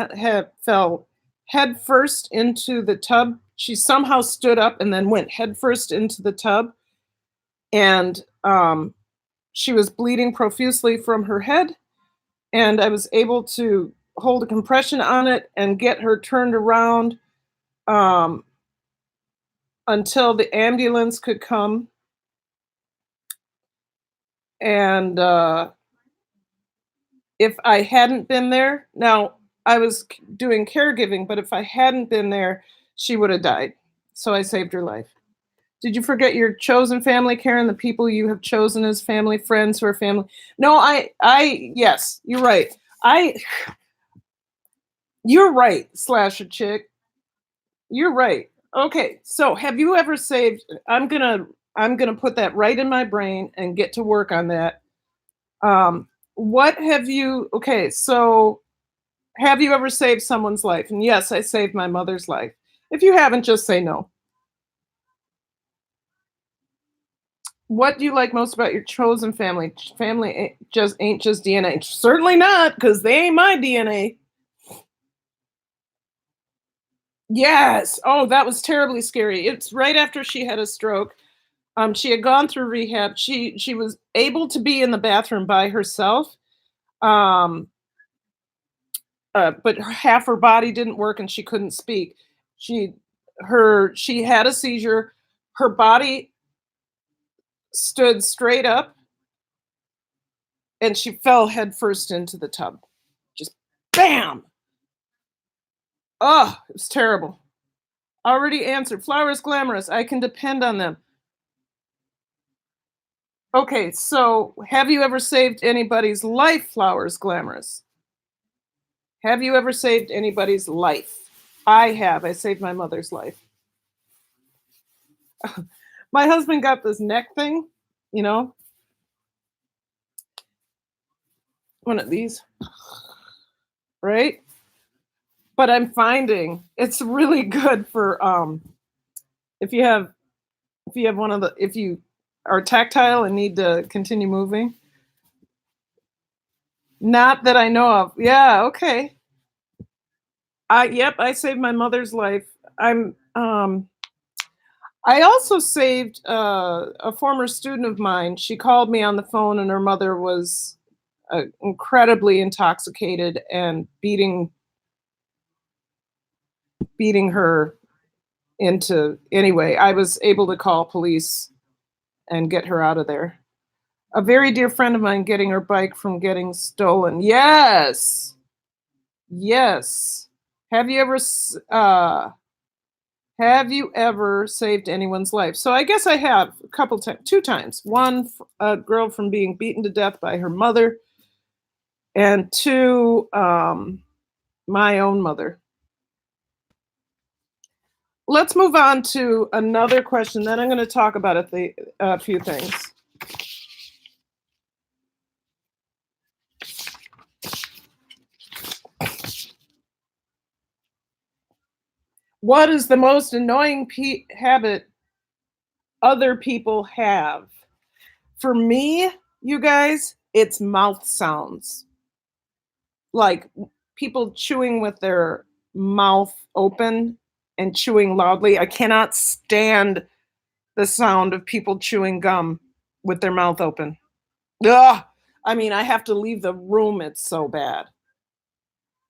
fell head first into the tub. She somehow stood up and then went head first into the tub, and she was bleeding profusely from her head. And I was able to hold a compression on it and get her turned around um, until the ambulance could come. And if I hadn't been there, now I was doing caregiving, but if I hadn't been there, she would have died. So I saved her life. Did you forget your chosen family, Karen? The people you have chosen as family, friends who are family. No, yes, you're right. I, you're right, slasher chick. You're right. Okay, so have you ever saved? I'm gonna put that right in my brain and get to work on that. What have you? Okay, so have you ever saved someone's life? And yes, I saved my mother's life. If you haven't, just say no. What do you like most about your chosen family? Family ain't just DNA. Certainly not, because they ain't my DNA. Yes. Oh, that was terribly scary. It's right after she had a stroke. She had gone through rehab. She was able to be in the bathroom by herself. Um, but half her body didn't work and she couldn't speak. She she had a seizure. Her body stood straight up and she fell headfirst into the tub. Just bam. Oh, it was terrible. Already answered. Flowers glamorous. I can depend on them. Okay, so have you ever saved anybody's life, Flowers glamorous? Have you ever saved anybody's life? I have. I saved my mother's life. My husband got this neck thing, you know, one of these, right? But I'm finding it's really good for if you have one of the if you are tactile and need to continue moving. Not that I know of. Yeah, okay. I saved my mother's life. I also saved a former student of mine. She called me on the phone and her mother was incredibly intoxicated and beating her into anyway. I was able to call police and get her out of there. A very dear friend of mine getting her bike from getting stolen. Yes. Yes. Have you ever have you ever saved anyone's life? So I guess I have a couple times, two times. One, a girl from being beaten to death by her mother, and two, my own mother. Let's move on to another question. Then I'm going to talk about a few things. What is the most annoying habit other people have? For me, you guys, it's mouth sounds. Like people chewing with their mouth open and chewing loudly. I cannot stand the sound of people chewing gum with their mouth open. Ugh. I mean, I have to leave the room. It's so bad.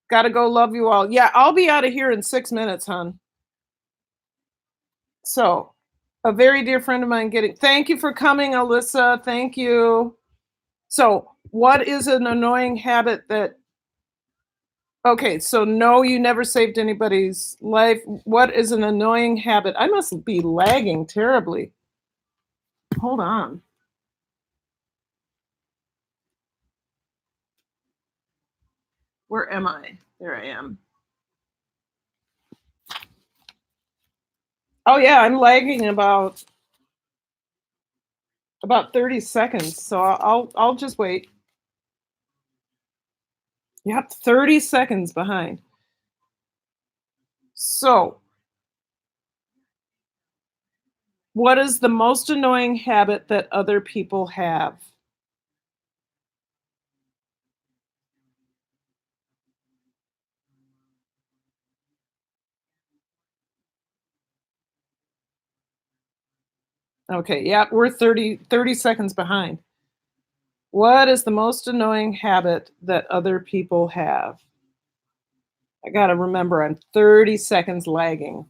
Gotta go. Love you all. Yeah, I'll be out of here in 6 minutes, hon. So, a very dear friend of mine getting. Thank you for coming, Alyssa. Thank you. So, what is an annoying habit that okay, so no, you never saved anybody's life. What is an annoying habit? I must be lagging terribly. Hold on. Where am I? There I am. Oh yeah, I'm lagging about 30 seconds. So I'll just wait. Yep, 30 seconds behind. So What is the most annoying habit that other people have? Okay, yeah, we're 30 seconds behind. What is the most annoying habit that other people have? I gotta remember I'm 30 seconds lagging.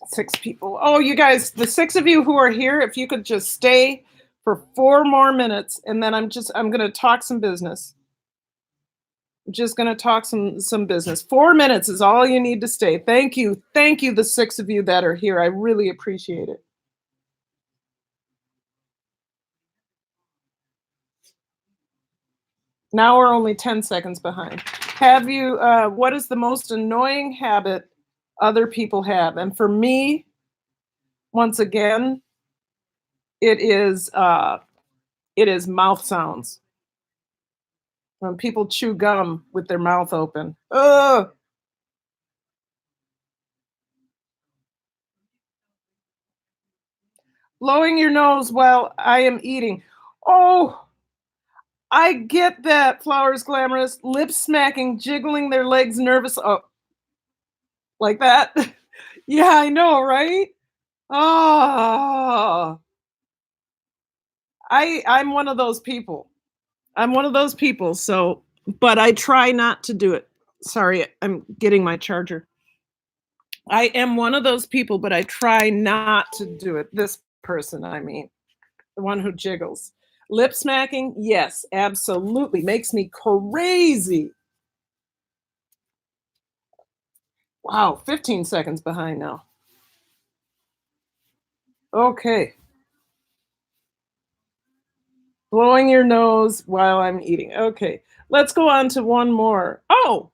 6 people. Oh, you guys, the 6 of you who are here, if you could just stay for 4 more minutes, and then I'm gonna talk some business. I'm just gonna talk some business. 4 minutes is all you need to stay. Thank you. Thank you, the 6 of you that are here. I really appreciate it. Now we're only 10 seconds behind. Have you what is the most annoying habit other people have? And for me, once again, it is uh it is mouth sounds. When people chew gum with their mouth open. Ugh. Blowing your nose while I am eating. Oh, I get that, Flowers Glamorous. Lip smacking, jiggling their legs nervous. Oh, like that? Yeah, I know, right? Oh, I'm one of those people. I'm one of those people, so but I try not to do it. Sorry, I'm getting my charger. I am one of those people, but I try not to do it. This person, I mean, the one who jiggles. Lip smacking, yes, absolutely. Makes me crazy. Wow, 15 seconds behind now. Okay. Blowing your nose while I'm eating. Okay. Let's go on to one more. Oh,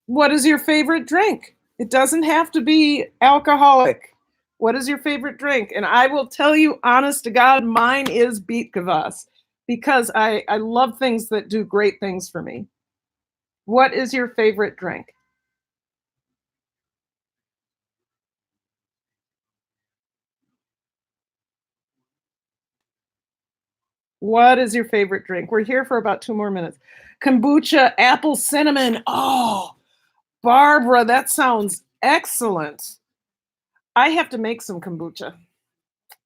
what is your favorite drink? It doesn't have to be alcoholic. What is your favorite drink? And I will tell you, honest to God, mine is beet kvass because I love things that do great things for me. What is your favorite drink? What is your favorite drink? We're here for about 2 more minutes. Kombucha, apple cinnamon. Oh, Barbara, that sounds excellent. I have to make some kombucha.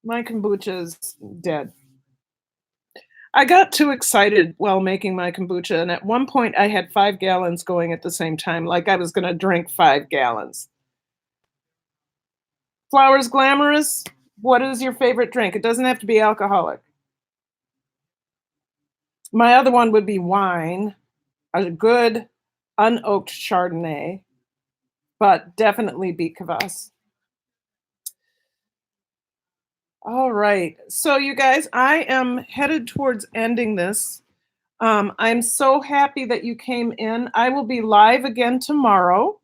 My kombucha is dead. I got too excited while making my kombucha, and at one point I had 5 gallons going at the same time, like I was gonna drink 5 gallons. Flowers Glamorous, what is your favorite drink? It doesn't have to be alcoholic. My other one would be wine, a good unoaked Chardonnay, but definitely beet kvass. All right. So, you guys, I am headed towards ending this. I'm so happy that you came in. I will be live again tomorrow.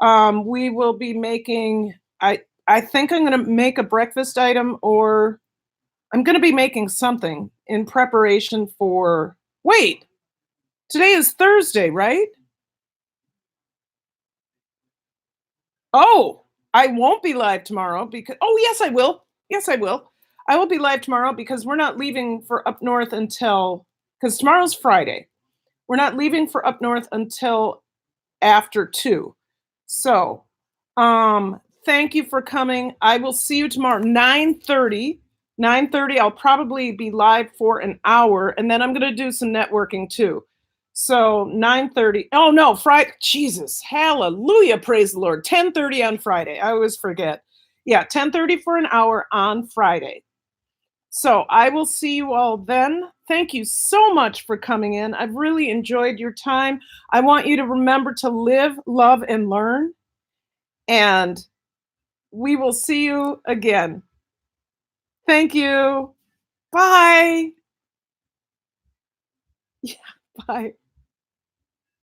We will be making. I think I'm going to make a breakfast item, or I'm going to be making something in preparation for. Wait, today is Thursday, right? Oh, I won't be live tomorrow because. Oh, yes, I will. Yes, I will. I will be live tomorrow because we're not leaving for up north until because tomorrow's Friday. We're not leaving for up north until after 2. So, thank you for coming. I will see you tomorrow, 9:30. 9:30, I'll probably be live for an hour, and then I'm gonna do some networking too. So 9:30. Oh no, Friday. Jesus, hallelujah, praise the Lord. 10:30 on Friday. I always forget. Yeah, 10:30 for an hour on Friday. So I will see you all then. Thank you so much for coming in. I've really enjoyed your time. I want you to remember to live, love, and learn. And we will see you again. Thank you. Bye. Yeah, bye.